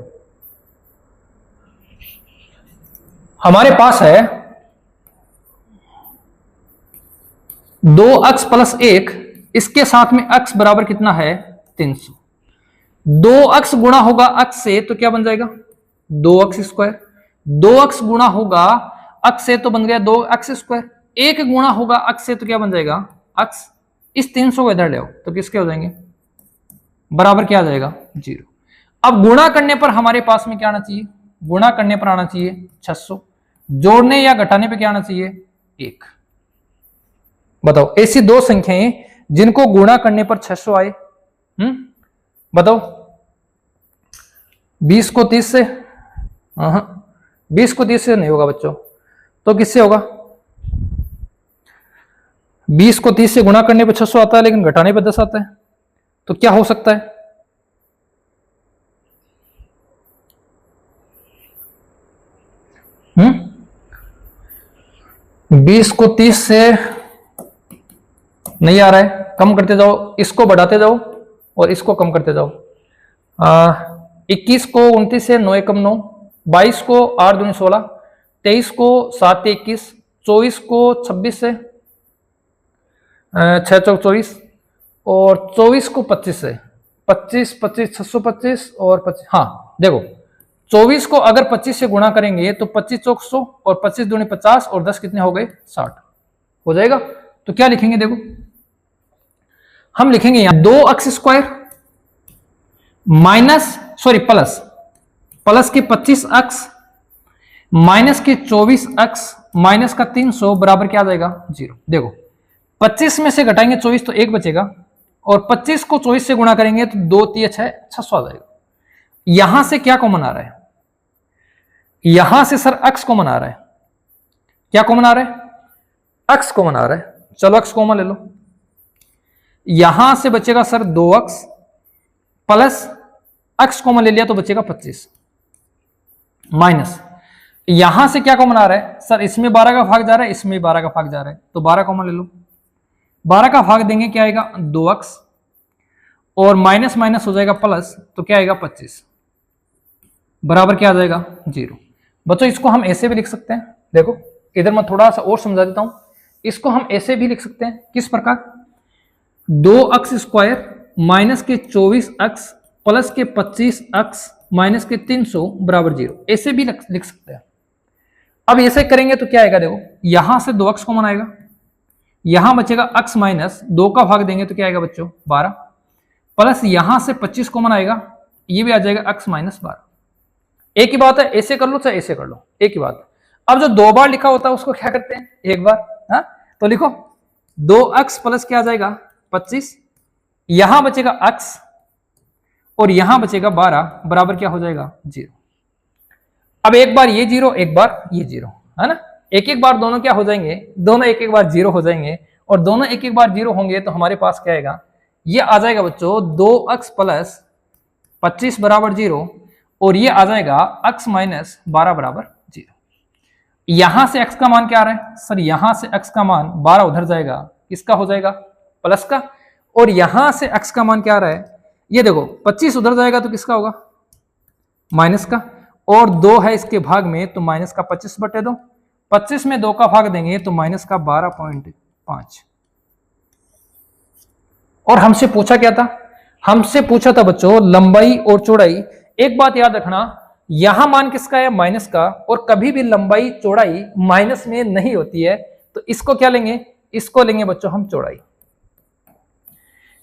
हमारे पास है 2x प्लस 1, इसके साथ में x बराबर कितना है 300। 2x गुणा होगा x से तो क्या बन जाएगा 2x स्क्वायर, 2x गुणा होगा x से तो बन गया 2x स्क्वायर, 1 गुणा होगा x से तो क्या बन जाएगा x। इस 300 को इधर ले आओ तो किसके हो जाएंगे, बराबर क्या आ जाएगा 0। अब गुणा करने पर हमारे पास में क्या आना चाहिए, गुणा करने पर आना चाहिए 600, जोड़ने या घटाने पर क्या आना चाहिए 1। बताओ ऐसी 2 संख्याएं जिनको गुणा करने पर 600 आए, बताओ 20 को 30 से, 20 को 30 से नहीं होगा बच्चों, तो किससे होगा? 20 को 30 से गुणा करने पे 600 आता है, लेकिन घटाने पे 10 आता है, तो क्या हो सकता है? हम्म, 20 को 30 से नहीं आ रहा है, कम करते जाओ, इसको बढ़ाते जाओ और इसको कम करते जाओ। 21 को 29 से 9 एकम 9, 22 को 8 दूनी 16, 23 को 7 21, 24 को 26 से 6 चौक 24, और 24 को 25 से 25 25 625 और 25, हाँ देखो 24 को अगर 25 से गुणा करेंगे तो 25 चौक 100 और 25 दूनी 50 और 10 कितने हो गए? 60 हो जाएगा। तो क्या लिखेंगे? देखो हम लिखेंगे यहां 2x² प्लस के 25x माइनस के 24x माइनस का 300 बराबर क्या आ जाएगा? 0। देखो 25 में से घटाएंगे 24 तो 1 बचेगा, और 25 को 24 से गुणा करेंगे तो 2 3 6 600 आ जाएगा। यहां से क्या कॉमन आ रहा है? यहां से सर x कॉमन आ रहा है। क्या कॉमन आ रहा है? x कॉमन आ रहा है। चलो x कॉमन ले लो, यहां से बचेगा sir 2x plus x common ले लिया तो बचेगा 25 माइनस, यहां से क्या कॉमन आ रहा है? सर इसमें 12 का भाग जा रहा है, इसमें 12 का भाग जा रहा है, तो 12 कॉमन ले लो। 12 का भाग देंगे क्या आएगा? 2x, और माइनस माइनस हो जाएगा प्लस, तो क्या आएगा? 25 बराबर क्या आ जाएगा? 0। बच्चों इसको हम ऐसे भी लिख सकते हैं, देखो इधर मैं थोड़ा सा और समझा देता हूं। इसको हम ऐसे भी लिख सकते हैं, किस प्रकार? 2x² माइनस के 24x प्लस के 25x माइनस के 300 बराबर 0, ऐसे भी लिख सकते हैं। अब ऐसे करेंगे तो क्या आएगा? देखो यहां से 2x कॉमन आएगा, यहां बचेगा x माइनस 2 का भाग देंगे तो क्या आएगा बच्चों? 12, प्लस यहां से 25 कॉमन आएगा, ये भी आ जाएगा x माइनस 12। एक ही बात है, ऐसे कर लो चाहे ऐसे कर लो, एक ही बात है। अब जो 2 बार लिखा होता है उसको क्या करते हैं? एक बार। हाँ तो लिखो 2x प्लस क्या आ जाएगा? 25, यहां बचेगा x और यहां बचेगा 12 बराबर क्या हो जाएगा? 0। अब एक बार ये 0 एक बार ये 0 है ना, एक एक बार दोनों क्या हो जाएंगे? दोनों एक एक बार 0 हो जाएंगे, और दोनों एक एक बार 0 होंगे तो हमारे पास क्या आएगा? ये आ जाएगा बच्चों 2x प्लस 25 बराबर 0, और ये आ जाएगा x माइनस 12 बराबर 0। यहां से x का मान क्या आ रहा है? सर यहां से x का मान 12 उधर जाएगा, किसका हो जाएगा? प्लस का, और यहां से x का मान क्या आ रहा है? ये देखो 25 उधर जाएगा तो किसका होगा? माइनस का, और 2 है इसके भाग में तो माइनस का 25 बटे 2, 25 में 2 का भाग देंगे तो माइनस का 12.5। और हमसे पूछा क्या था? हमसे पूछा था बच्चों लंबाई और चौड़ाई। एक बात याद रखना, यहां मान किसका है? माइनस का, और कभी भी लंबाई चौड़ाई माइनस में नहीं होती है, तो इसको क्या लेंगे? इसको लेंगे बच्चों हम चौड़ाई।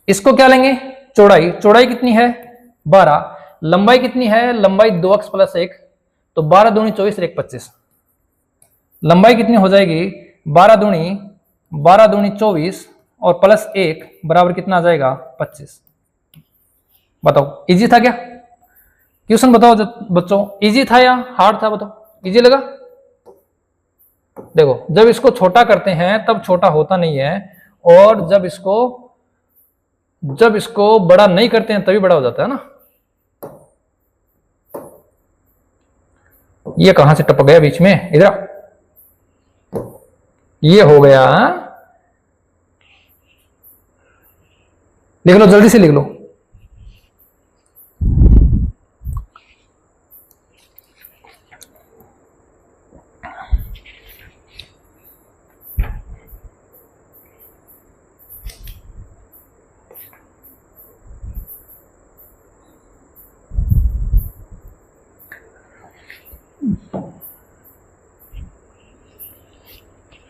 इसको क्या लेंगे? चौड़ाई। चौड़ाई कितनी है? 12। लंबाई कितनी है? लंबाई 2x प्लस 1, तो 12 दूनी 24 और 1 25। लंबाई कितनी हो जाएगी? 12 दूनी 24 और प्लस 1 बराबर कितना आ जाएगा? 25। बताओ इजी था क्या? क्वेश्चन बताओ बच्चों, इजी था या हार्ड था? बताओ इजी लगा? देखो जब इसको छोटा करते हैं तब छोटा होता नहीं है, और जब इसको बड़ा नहीं करते हैं तभी बड़ा हो जाता है ना। ये कहां से टपक गया बीच में? इधर ये हो गया। लिख लो जल्दी से लिख लो।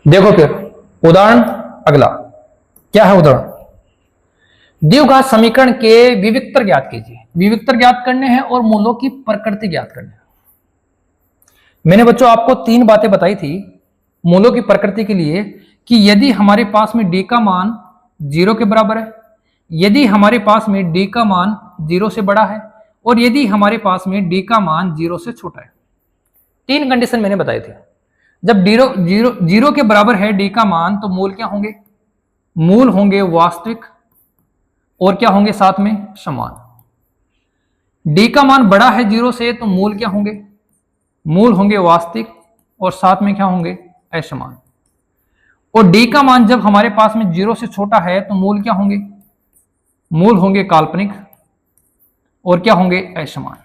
देखो फिर उदाहरण अगला क्या है? उदाहरण द्विघात समीकरण के विविक्तर ज्ञात कीजिए। विविक्तर ज्ञात करने हैं और मूलों की प्रकृति ज्ञात करने हैं। मैंने बच्चों आपको 3 बातें बताई थी मूलों की प्रकृति के लिए, कि यदि हमारे पास में d का मान 0 के बराबर है, यदि हमारे पास में d का मान 0 से बड़ा है, और यदि हमारे पास में डी का मान 0 से छोटा है। 3 कंडीशन मैंने बताई थी। जब जीरो के बराबर है डी का मान तो मूल क्या होंगे? मूल होंगे वास्तविक और क्या होंगे साथ में समान। डी का मान बड़ा है 0 से तो मूल क्या होंगे? मूल होंगे वास्तविक और साथ में क्या होंगे? असमान। और डी का मान जब हमारे पास में 0 से छोटा है तो मूल क्या होंगे? मूल होंगे काल्पनिक और क्या होंगे? असमान।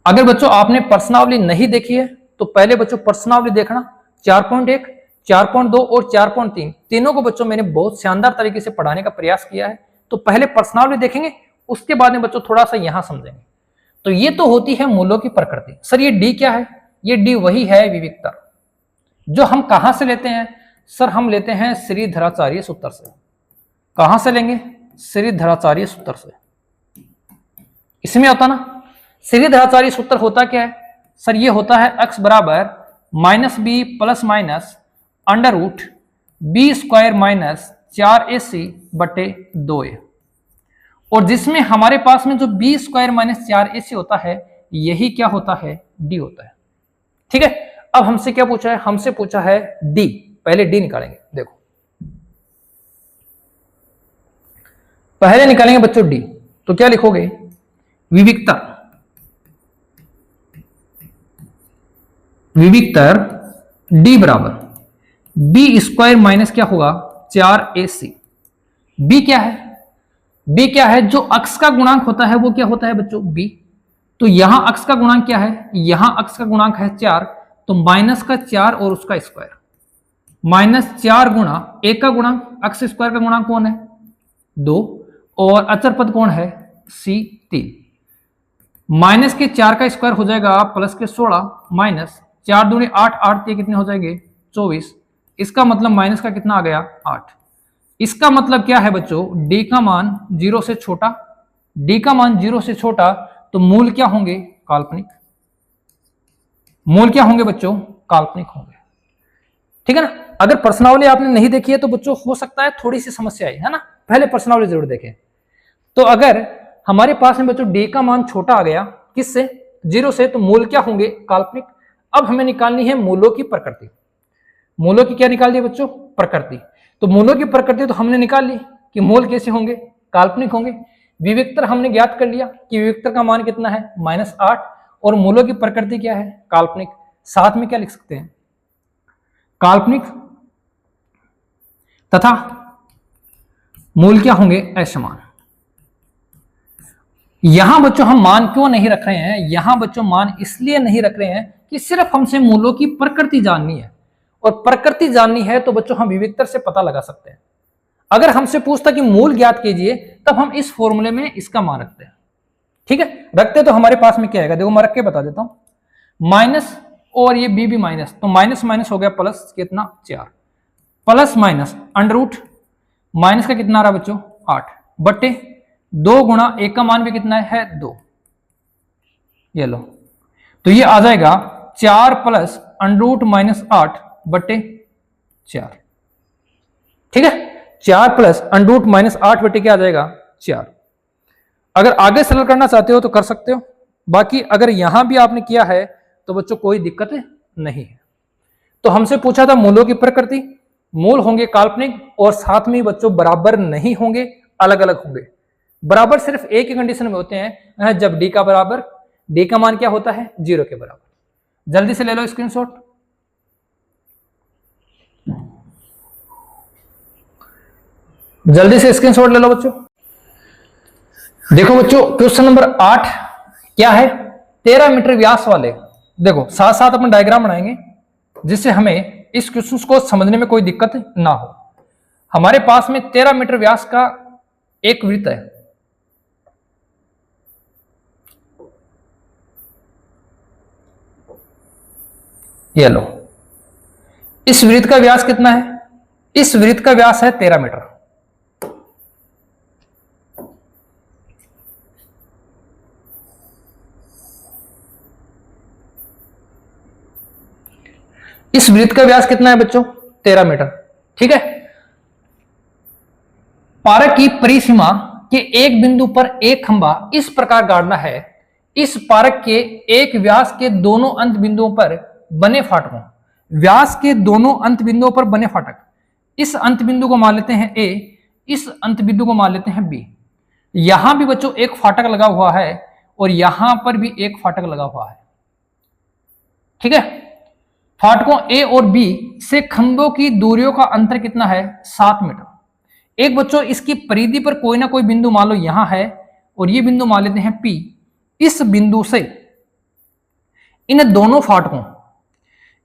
अगर बच्चों आपने प्रश्नावली नहीं देखी है तो पहले बच्चों प्रश्नावली देखना। 4.1, 4.2 और 4.3 तीनों को बच्चों मैंने बहुत शानदार तरीके से पढ़ाने का प्रयास किया है। तो पहले प्रश्नावली देखेंगे, उसके बाद में बच्चों थोड़ा सा यहां समझेंगे। तो ये तो होती है मूलों की प्रकृति। सर ये डी क्या है? ये डी वही है विविक्तर जो हम कहां से लेते हैं? सर हम लेते हैं श्रीधराचार्य सूत्र से। कहां से लेंगे? श्रीधराचार्य सूत्र से। इसमें होता ना श्रीधराचार्य सूत्र होता क्या है? सर ये होता है x बराबर -b plus minus under root b square minus 4ac बटे 2a। और जिसमें हमारे पास में जो बी स्क्वायर माइनस 4ac होता है यही क्या होता है? डी होता है। ठीक है, अब हमसे क्या पूछा है? हमसे पूछा है डी। पहले डी निकालेंगे। देखो पहले निकालेंगे बच्चों डी। तो क्या लिखोगे? विविक्तर डी बराबर बी स्क्वायर माइनस क्या होगा? 4ac। बी क्या है? बी क्या है? जो अक्ष का गुणांक होता है वो क्या होता है बच्चों? बी। तो यहां अक्ष का गुणांक क्या है? यहां अक्ष का गुणांक है 4, तो माइनस का 4 और उसका स्क्वायर, -4 गुणा एक का गुणांक, अक्ष स्क्वायर का गुणांक कौन है? 2, और अचर पद कौन है? c 3। माइनस के 4 का स्क्वायर हो जाएगा प्लस के 16 माइनस 4 दूनी 8, 8 कितने हो जाएंगे? 24। इसका मतलब माइनस का कितना आ गया? 8। इसका मतलब क्या है बच्चों? डी का मान 0 से छोटा। डी का मान 0 से छोटा तो मूल क्या होंगे? काल्पनिक। मूल क्या होंगे बच्चों? काल्पनिक होंगे। ठीक है ना। अगर प्रश्नावली आपने नहीं देखी है तो बच्चों हो सकता है थोड़ी सी समस्या आई है ना, पहले प्रश्नावली जरूर देखें। तो अगर हमारे पास में बच्चों डी का मान छोटा आ गया किससे? 0 से, तो मूल क्या होंगे? काल्पनिक। अब हमें निकालनी है मूलों की प्रकृति। मूलों की क्या निकाल दी बच्चों? प्रकृति। तो मूलों की प्रकृति तो हमने निकाल ली कि मूल कैसे होंगे? काल्पनिक होंगे। विविक्तर हमने ज्ञात कर लिया कि विविक्तर का मान कितना है? -8, और मूलों की प्रकृति क्या है? काल्पनिक। साथ में क्या लिख सकते हैं? काल्पनिक तथा मूल क्या होंगे? असमान। यहां बच्चों हम मान क्यों नहीं रख रहे हैं? यहां बच्चों मान इसलिए नहीं रख रहे हैं कि सिर्फ हमसे मूलों की प्रकृति जाननी है, और प्रकृति जाननी है तो बच्चों हम विविक्तर से पता लगा सकते हैं। अगर हमसे पूछता कि मूल ज्ञात कीजिए तब हम इस फॉर्मूले में इसका मान रखते हैं। ठीक है, रखते तो हमारे पास में क्या आएगा? देखो मैं रख के बता देता हूं। माइनस और ये बी भी माइनस, तो माइनस माइनस हो गया प्लस कितना? 4, plus minus under root minus का कितना आ रहा बच्चों? 8 बटे 2 गुणा एक का मान भी कितना है? 2। ये लो, तो ये आ जाएगा 4 प्लस अंडर रूट -8 बटे 4। ठीक है, 4 प्लस अंडर रूट -8 बटे क्या आ जाएगा? 4। अगर आगे सरल करना चाहते हो तो कर सकते हो, बाकी अगर यहां भी आपने किया है तो बच्चों कोई दिक्कत नहीं है। तो हमसे पूछा था मूलों की प्रकृति। मूल होंगे काल्पनिक और साथ में बच्चों बराबर नहीं होंगे, अलग अलग होंगे। बराबर सिर्फ एक ही कंडीशन में होते हैं, जब डी का बराबर, डी का मान क्या होता है? 0 के बराबर। जल्दी से ले लो स्क्रीनशॉट। जल्दी से स्क्रीनशॉट ले लो बच्चों। देखो बच्चों क्वेश्चन नंबर 8 क्या है? 13 मीटर व्यास वाले, देखो साथ साथ अपन डायग्राम बनाएंगे जिससे हमें इस क्वेश्चन को समझने में कोई दिक्कत ना हो। हमारे पास में 13 मीटर व्यास का एक वृत्त है। ये लो, इस वृत्त का व्यास कितना है? इस वृत्त का व्यास है 13 मीटर। इस वृत्त का व्यास कितना है बच्चों? 13 मीटर। ठीक है, पारक की परिसीमा कि एक बिंदु पर एक खंभा इस प्रकार गाड़ना है, इस पारक के एक व्यास के दोनों अंत बिंदुओं पर बने फाटकों, व्यास के दोनों अंत बिंदुओं पर बने फाटक, इस अंत बिंदु को मान लेते हैं ए, इस अंत बिंदु को मान लेते हैं बी। यहां भी बच्चों एक फाटक लगा हुआ है और यहां पर भी एक फाटक लगा हुआ है, ठीक है। फाटकों ए और बी से खंभों की दूरियों का अंतर कितना है? 7 मीटर। एक बच्चों इसकी परिधि पर कोई ना कोई बिंदु मान लो यहां है और ये बिंदु मान लेते हैं पी। इस बिंदु से इन दोनों फाटकों,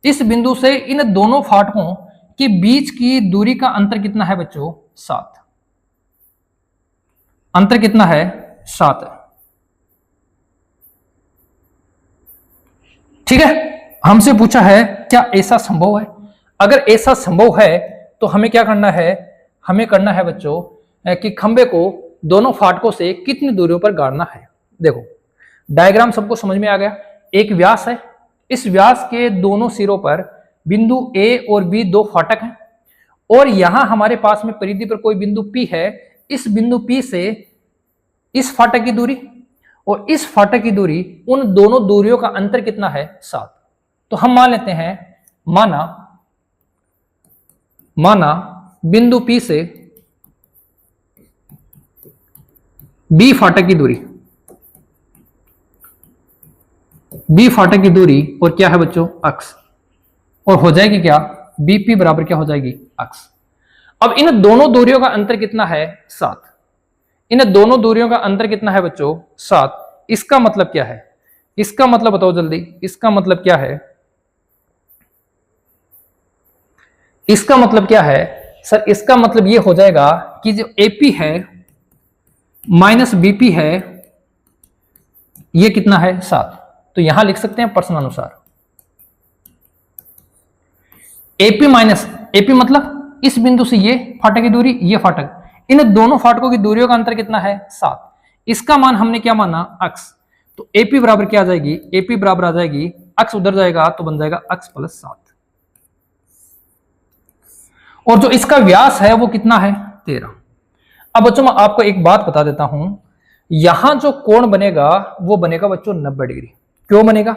इस बिंदु से इन दोनों फाटकों के बीच की दूरी का अंतर कितना है बच्चों? 7। अंतर कितना है? 7। ठीक है। हमसे पूछा है क्या ऐसा संभव है? अगर ऐसा संभव है तो हमें क्या करना है? हमें करना है बच्चों कि खंबे को दोनों फाटकों से कितनी दूरियों पर गाड़ना है। देखो डायग्राम सबको समझ में आ गया। एक व्यास है, इस व्यास के दोनों सिरों पर बिंदु ए और बी दो फाटक हैं और यहां हमारे पास में परिधि पर कोई बिंदु पी है। इस बिंदु पी से इस फाटक की दूरी और इस फाटक की दूरी, उन दोनों दूरियों का अंतर कितना है? 7। तो हम मान लेते हैं, माना बिंदु P से B फाटक की दूरी, B फाटक की दूरी और क्या है बच्चों? अक्ष, और हो जाएगी क्या? BP बराबर क्या हो जाएगी? अक्ष। अब इन दोनों दूरियों का अंतर कितना है? 7। इन दोनों दूरियों का अंतर कितना है बच्चों? 7। इसका मतलब क्या है? इसका मतलब बताओ जल्दी, इसका मतलब क्या है? इसका मतलब क्या है सर? इसका मतलब ये हो जाएगा कि जो AP है माइनस BP है, ये कितना है? 7। तो यहां लिख सकते हैं प्रश्न अनुसार AP माइनस AP मतलब इस बिंदु से ये फाटक की दूरी, ये फाटक, इन दोनों फाटकों की दूरियों का अंतर कितना है? 7। इसका मान हमने क्या माना? अक्ष। तो AP बराबर क्या आ जाएगी? AP बराबर आ जाएगी, अक्ष उधर जाएगा तो बन जाएगा अक्ष प्लस 7। और जो इसका व्यास है वो कितना है? 13। अब बच्चों मैं आपको एक बात बता देता हूं, यहां जो कोण बनेगा वो बनेगा बच्चों 90 डिग्री। क्यों बनेगा?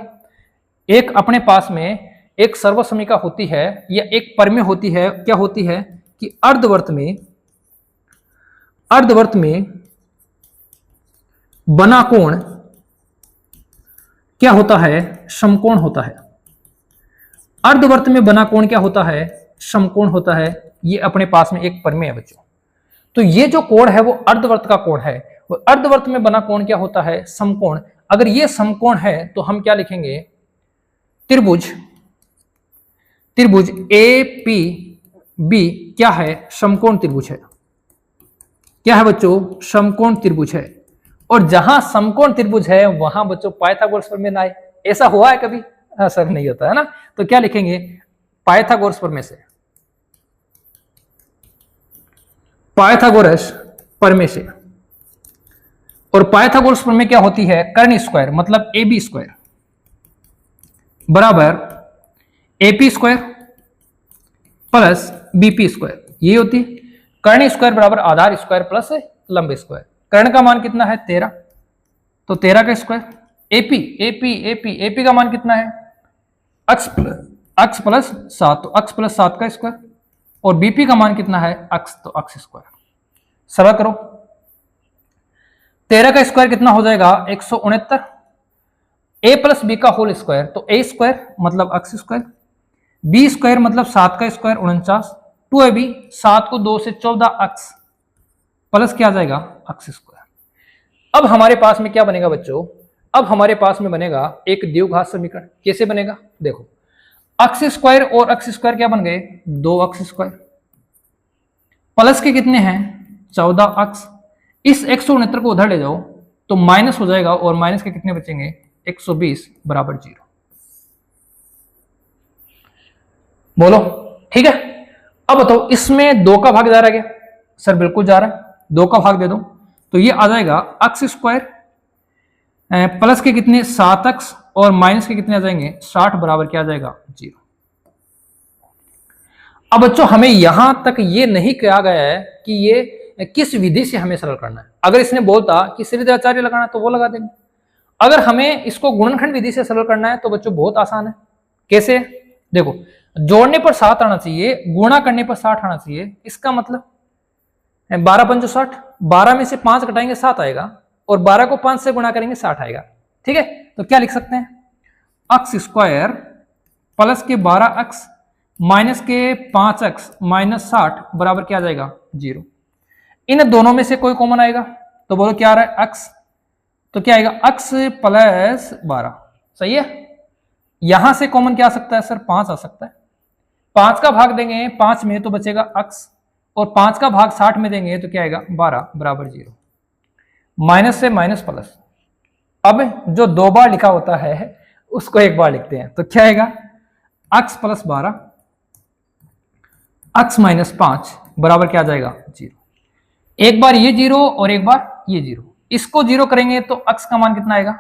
एक अपने पास में एक सर्वसमिका होती है या एक प्रमेय होती है, क्या होती है कि अर्धवर्त में बना कोण क्या होता है? समकोण होता है। अर्धवर्त में बना कोण क्या होता है? समकोण होता है। ये अपने पास में एक प्रमेय है बच्चों। तो ये जो कोण है वो अर्धवर्त का कोण है, और अर्धवर्त में बना कोण क्या होता है? समकोण। अगर ये समकोण है तो हम क्या लिखेंगे? त्रिभुज APB क्या है? समकोण त्रिभुज है। क्या है बच्चों? समकोण त्रिभुज है। और जहां समकोण त्रिभुज है वहां बच्चों पाइथागोरस प्रमेय ना आए। ऐसा हुआ है कभी? सर नहीं होता है ना। तो क्या लिखेंगे? पाइथागोरस प्रमेय से, पाइथागोरस प्रमेय से। और पाइथागोरस प्रमेय क्या होती है? कर्ण स्क्वायर मतलब AB स्क्वायर बराबर AP square plus BP square, ये होती है। कर्ण स्क्वायर बराबर आधार स्क्वायर प्लस लंब स्क्वायर। कर्ण का मान कितना है? 13, तो 13 का स्क्वायर। AP का मान कितना है? अक्ष प्लस 7, तो अक्ष प्लस 7 का स्क्वायर। और BP का मान कितना है? अक्ष, तो अक्ष स्क्वायर। सरल करो, 13 का स्क्वायर कितना हो जाएगा? 169। A प्लस B का होल स्क्वायर, तो A स्क्वायर मतलब अक्ष स्क्वायर, B स्क्वायर मतलब 7 का स्क्वायर 49, 2AB 7 को 2 से 14 अक्ष प्लस क्या आ जाएगा? अक्ष स्क्वायर। अब हमारे पास में क्या बनेगा बच्चों? अब हमारे पास में बनेगा एक द्विघात समीकरण। कैसे बनेगा? देखो, अक्ष स्क्वायर और अक्ष स्क्वायर क्या बन गए? 2 अक्ष स्क्वायर। प्लस के कितने हैं? 14 अक्ष। इस 169 को उधर ले जाओ तो माइनस हो जाएगा, और माइनस के कितने बचेंगे? 120 बराबर 0। बोलो ठीक है। अब बताओ इसमें 2 का भाग जा रहा है क्या? सर बिल्कुल जा रहा है। 2 का भाग दे दो तो ये आ जाएगा अक्ष स्क्वायर प्लस के कितने? 7 अक्ष, और माइनस के कितने आ जाएंगे? 60 बराबर क्या आ जाएगा? 0। अब बच्चों हमें यहां तक ये नहीं कहा गया है कि ये किस विधि से हमें सरल करना है। अगर इसने बोलता कि श्रीधराचार्य लगाना तो वो लगा देंगे। अगर हमें इसको गुणनखंड विधि से सरल करना है तो बच्चों बहुत आसान है। कैसे? देखो, जोड़ने पर 7 आना चाहिए, गुणा करने पर 60 आना चाहिए। इसका मतलब 12 पंचो 60, 12 में से 5 घटाएंगे 7 आएगा, और 12 को 5 से गुणा करेंगे 60 आएगा। ठीक है, तो क्या लिख सकते हैं? अक्स स्क्वायर प्लस के 12 अक्स माइनस के 5 अक्स माइनस 60 बराबर क्या आ जाएगा? 0। इन दोनों में से कोई कॉमन आएगा तो बोलो क्या आ रहा है? अक्स। तो क्या आएगा? अक्स प्लस 12। सही है। यहां से कॉमन क्या आ सकता है सर? 5 आ सकता है। 5 का भाग देंगे 5 में तो बचेगा अक्स, और 5 का भाग 60 में देंगे तो क्या आएगा? 12 बराबर 0। माइनस से माइनस प्लस। अब जो 2 बार लिखा होता है उसको 1 बार लिखते हैं, तो क्या आएगा? अक्स प्लस 12 अक्स माइनस 5 बराबर क्या आ जाएगा? 0। एक बार ये 0 और एक बार ये 0। इसको 0 करेंगे तो अक्स का मान कितना आएगा?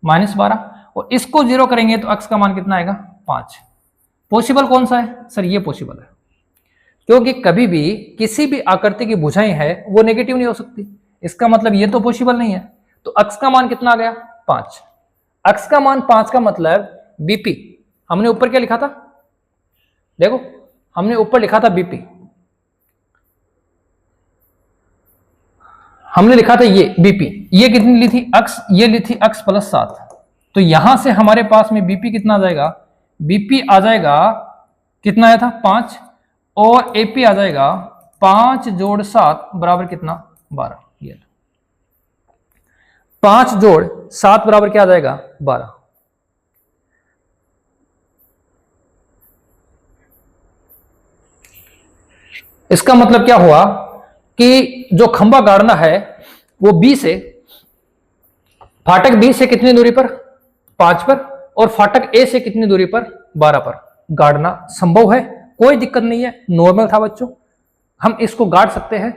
-12, और इसको 0 करेंगे तो अक्स का मान कितना आएगा? 5। पॉसिबल कौन सा है सर? ये पॉसिबल है, क्योंकि कभी भी किसी भी आकृति की भुजाएं है वो नेगेटिव नहीं हो सकती। इसका मतलब ये तो पॉसिबल नहीं है। तो अक्स का मान कितना आ गया? 5। अक्स का मान 5 का मतलब बीपी। हमने ऊपर क्या लिखा था? देखो, हमने ऊपर लिखा था बीपी, हमने लिखा था ये बीपी। ये कितनी ली थी? अक्स। ये ली थी अक्स प्लस 7। तो यहां से हमारे पास में बीपी कितना आ जाएगा? बीपी आ जाएगा कितना आया था? 5, और एपी आ जाएगा 5 जोड़ 7 बराबर कितना? 12। ये 5 जोड़ 7 बराबर क्या आ जाएगा? 12। इसका मतलब क्या हुआ कि जो खंबा गाड़ना है वो बी से, फाटक बी से कितनी दूरी पर? 5 पर, और फाटक ए से कितनी दूरी पर? 12 पर गाड़ना संभव है, कोई दिक्कत नहीं है, नॉर्मल था बच्चों, हम इसको गाड़ सकते हैं।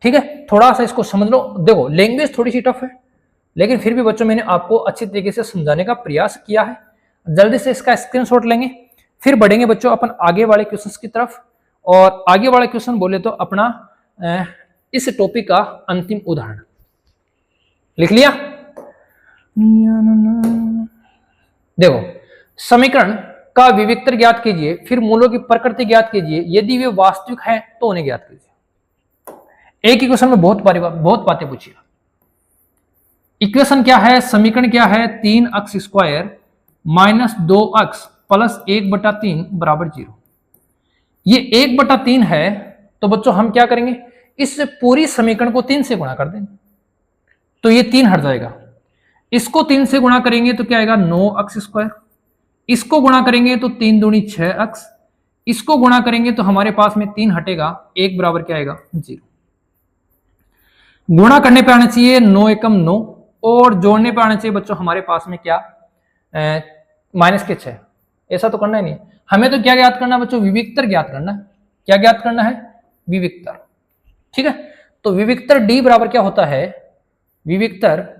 ठीक है, थोड़ा सा इसको समझ लो। देखो, लैंग्वेज थोड़ी सी टफ है, लेकिन फिर भी बच्चों मैंने आपको अच्छी तरीके से समझाने का प्रयास किया है। जल्दी से इसका स्क्रीनशॉट लेंगे, फिर बढ़ेंगे बच्चों अपन आगे वाले क्वेश्चंस की तरफ। और आगे वाला क्वेश्चन बोले तो अपना इस टॉपिक का अंतिम उदाहरण लिख लिया। देखो, समीकरण का विविक्तर ज्ञात कीजिए, फिर मूलों की प्रकृति ज्ञात कीजिए, यदि वे वास्तविक हैं तो उन्हें ज्ञात कीजिए। एक ही क्वेश्चन में बहुत बातें पूछिए। इक्वेशन क्या है? समीकरण क्या है? 3 अक्स स्क्वायर माइनस 2 अक्स प्लस 1/3 बराबर 0। ये 1/3 है, तो बच्चों हम क्या करेंगे? इस पूरी समीकरण को 3 से गुणा कर देंगे, तो ये 3 हट जाएगा। इसको 3 से गुणा करेंगे तो क्या आएगा? 9 अक्स स्क्वायर। इसको गुणा करेंगे तो 3 दूनी 6 अक्स। इसको गुणा करेंगे तो हमारे पास में 3 हटेगा, 1 बराबर क्या आएगा? 0। गुणा करने पे आना चाहिए 9 एकम 9, और जोड़ने पे आना चाहिए बच्चों हमारे पास में क्या? -6। ऐसा तो करना ही नहीं, हमें तो क्या ज्ञात करना है बच्चों? विविक्तर ज्ञात करना है। क्या ज्ञात करना है? विविक्तर। ठीक है, तो विविक्तर डी बराबर क्या होता है? विविक्तर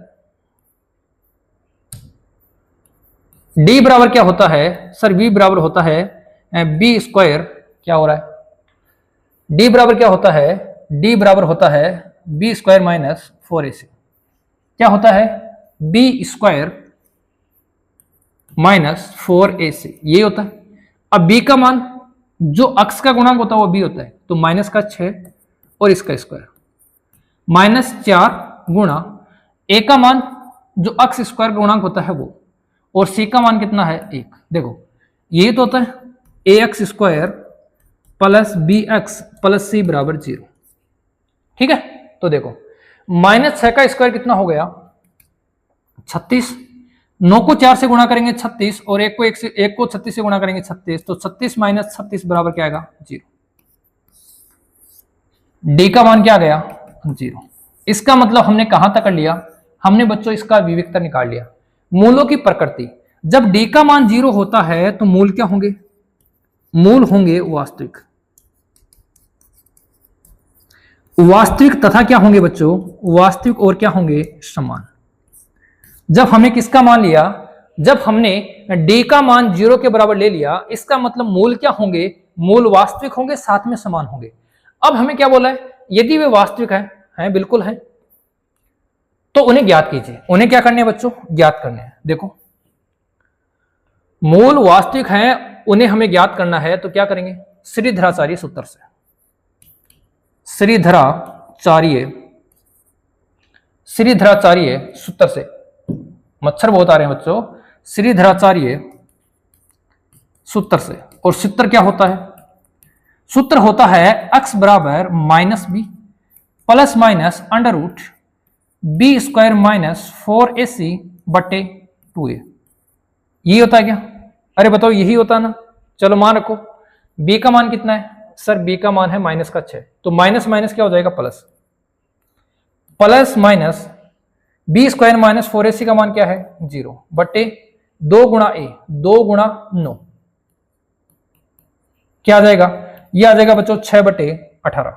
डी बराबर क्या होता है सर? वी बराबर होता है बी स्क्वायर। क्या हो रहा है? डी बराबर क्या होता है? डी बराबर होता है बी स्क्वायर माइनस 4ac। क्या होता है? बी स्क्वायर माइनस 4ac, ये होता है। अब b का मान, जो अक्स का गुणांक होता है वो b होता है, तो माइनस का 6 और इसका स्क्वायर, -4 गुणा a का मान, जो अक्स स्क्वायर का गुणांक होता है वो, और c का मान कितना है? 1। देखो, ये तो होता है ax square plus bx plus c बराबर 0। ठीक है, तो देखो -6 का स्क्वायर कितना हो गया? 36। 9 को 4 से गुणा करेंगे 36, और 1 को 36 से गुणा करेंगे 36, तो 36 माइनस 36 बराबर क्या आएगा? 0। डी का मान क्या आ गया? 0। इसका मतलब हमने कहां तक कर लिया? हमने बच्चों इसका विविक्तर निकाल लिया। मूलों की प्रकृति, जब डी का मान 0 होता है तो मूल क्या होंगे? मूल होंगे वास्तविक। वास्तविक तथा क्या होंगे बच्चों? वास्तविक और क्या होंगे? समान। जब हमने किसका मान लिया? जब हमने डी का मान 0 के बराबर ले लिया, इसका मतलब मूल क्या होंगे? मूल वास्तविक होंगे, साथ में समान होंगे। अब हमें क्या बोला है? यदि वे वास्तविक हैं बिल्कुल हैं, तो उन्हें ज्ञात कीजिए। उन्हें क्या करने हैं बच्चों? ज्ञात करने हैं। देखो मूल वास्तविक हैं, उन्हें हमें ज्ञात करना है, तो क्या करेंगे? श्रीधराचार्य सूत्र से। श्रीधराचार्य सूत्र से, मच्छर बहुत आ रहे हैं बच्चों, श्रीधराचार्य सूत्र से। और सूत्र क्या होता है? सूत्र होता है x बराबर -b plus minus under root b square minus 4ac बटे 2a। यही होता है क्या? अरे बताओ, यही होता है ना? चलो मान रखो, b का मान कितना है? सर b का मान है -6, तो माइनस माइनस क्या हो जाएगा? Plus. Plus minus b square minus 4ac का मान क्या है? 0 बटे 2 गुणा a, 2 गुणा 9 क्या आ जाएगा? ये आ जाएगा बच्चों 6 बटे 18।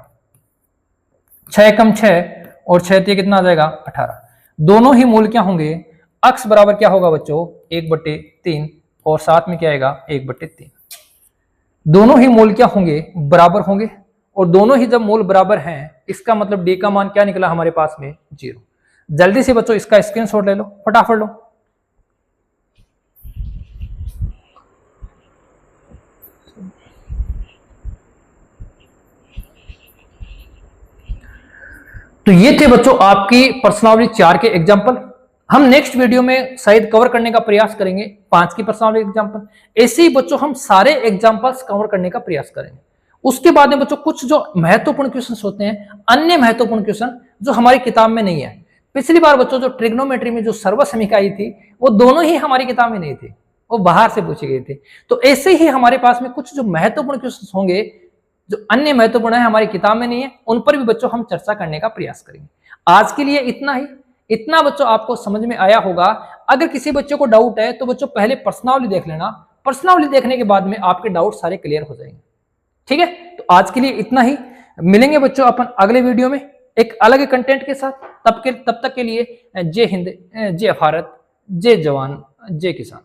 6 कम 6 और 6 ते कितना आ जाएगा? 18। दोनों ही मूल क्या होंगे? x बराबर क्या होगा बच्चों? 1/3 और साथ में क्या आएगा? 1/3। दोनों ही मूल क्या होंगे? बराबर होंगे। और दोनों ही जब मूल बराबर हैं, इसका मतलब d का मान क्या निकला हमारे पास में? 0। जल्दी से बच्चों इसका स्क्रीनशॉट ले लो, फटाफट लो। तो ये थे बच्चों आपकी प्रश्नावली 4 के एग्जाम्पल। हम नेक्स्ट वीडियो में शायद कवर करने का प्रयास करेंगे 5 की प्रश्नावली एग्जाम्पल। ऐसे ही बच्चों हम सारे एग्जाम्पल्स कवर करने का प्रयास करेंगे। उसके बाद में बच्चों कुछ जो महत्वपूर्ण क्वेश्चन होते हैं, अन्य महत्वपूर्ण क्वेश्चन जो हमारी किताब में नहीं है। पिछली बार बच्चों जो ट्रिग्नोमेट्री में जो सर्वसमीका आई थी, वो दोनों ही हमारी किताब में नहीं थी, वो बाहर से पूछी गई थी। तो ऐसे ही हमारे पास में कुछ जो महत्वपूर्ण क्वेश्चन होंगे, जो अन्य महत्वपूर्ण है, हमारी किताब में नहीं है, उन पर भी बच्चों हम चर्चा करने का प्रयास करेंगे। आज के लिए इतना ही। इतना बच्चों आपको समझ में आया होगा। अगर किसी बच्चे को डाउट है तो बच्चों पहले प्रश्नावली देख लेना। प्रश्नावली देखने के बाद में आपके डाउट सारे क्लियर हो जाएंगे। ठीक है, तो आज के लिए इतना ही। मिलेंगे बच्चों अपन अगले वीडियो में एक अलग कंटेंट के साथ। तब तक के लिए जय हिंद, जय भारत, जय जवान, जय किसान।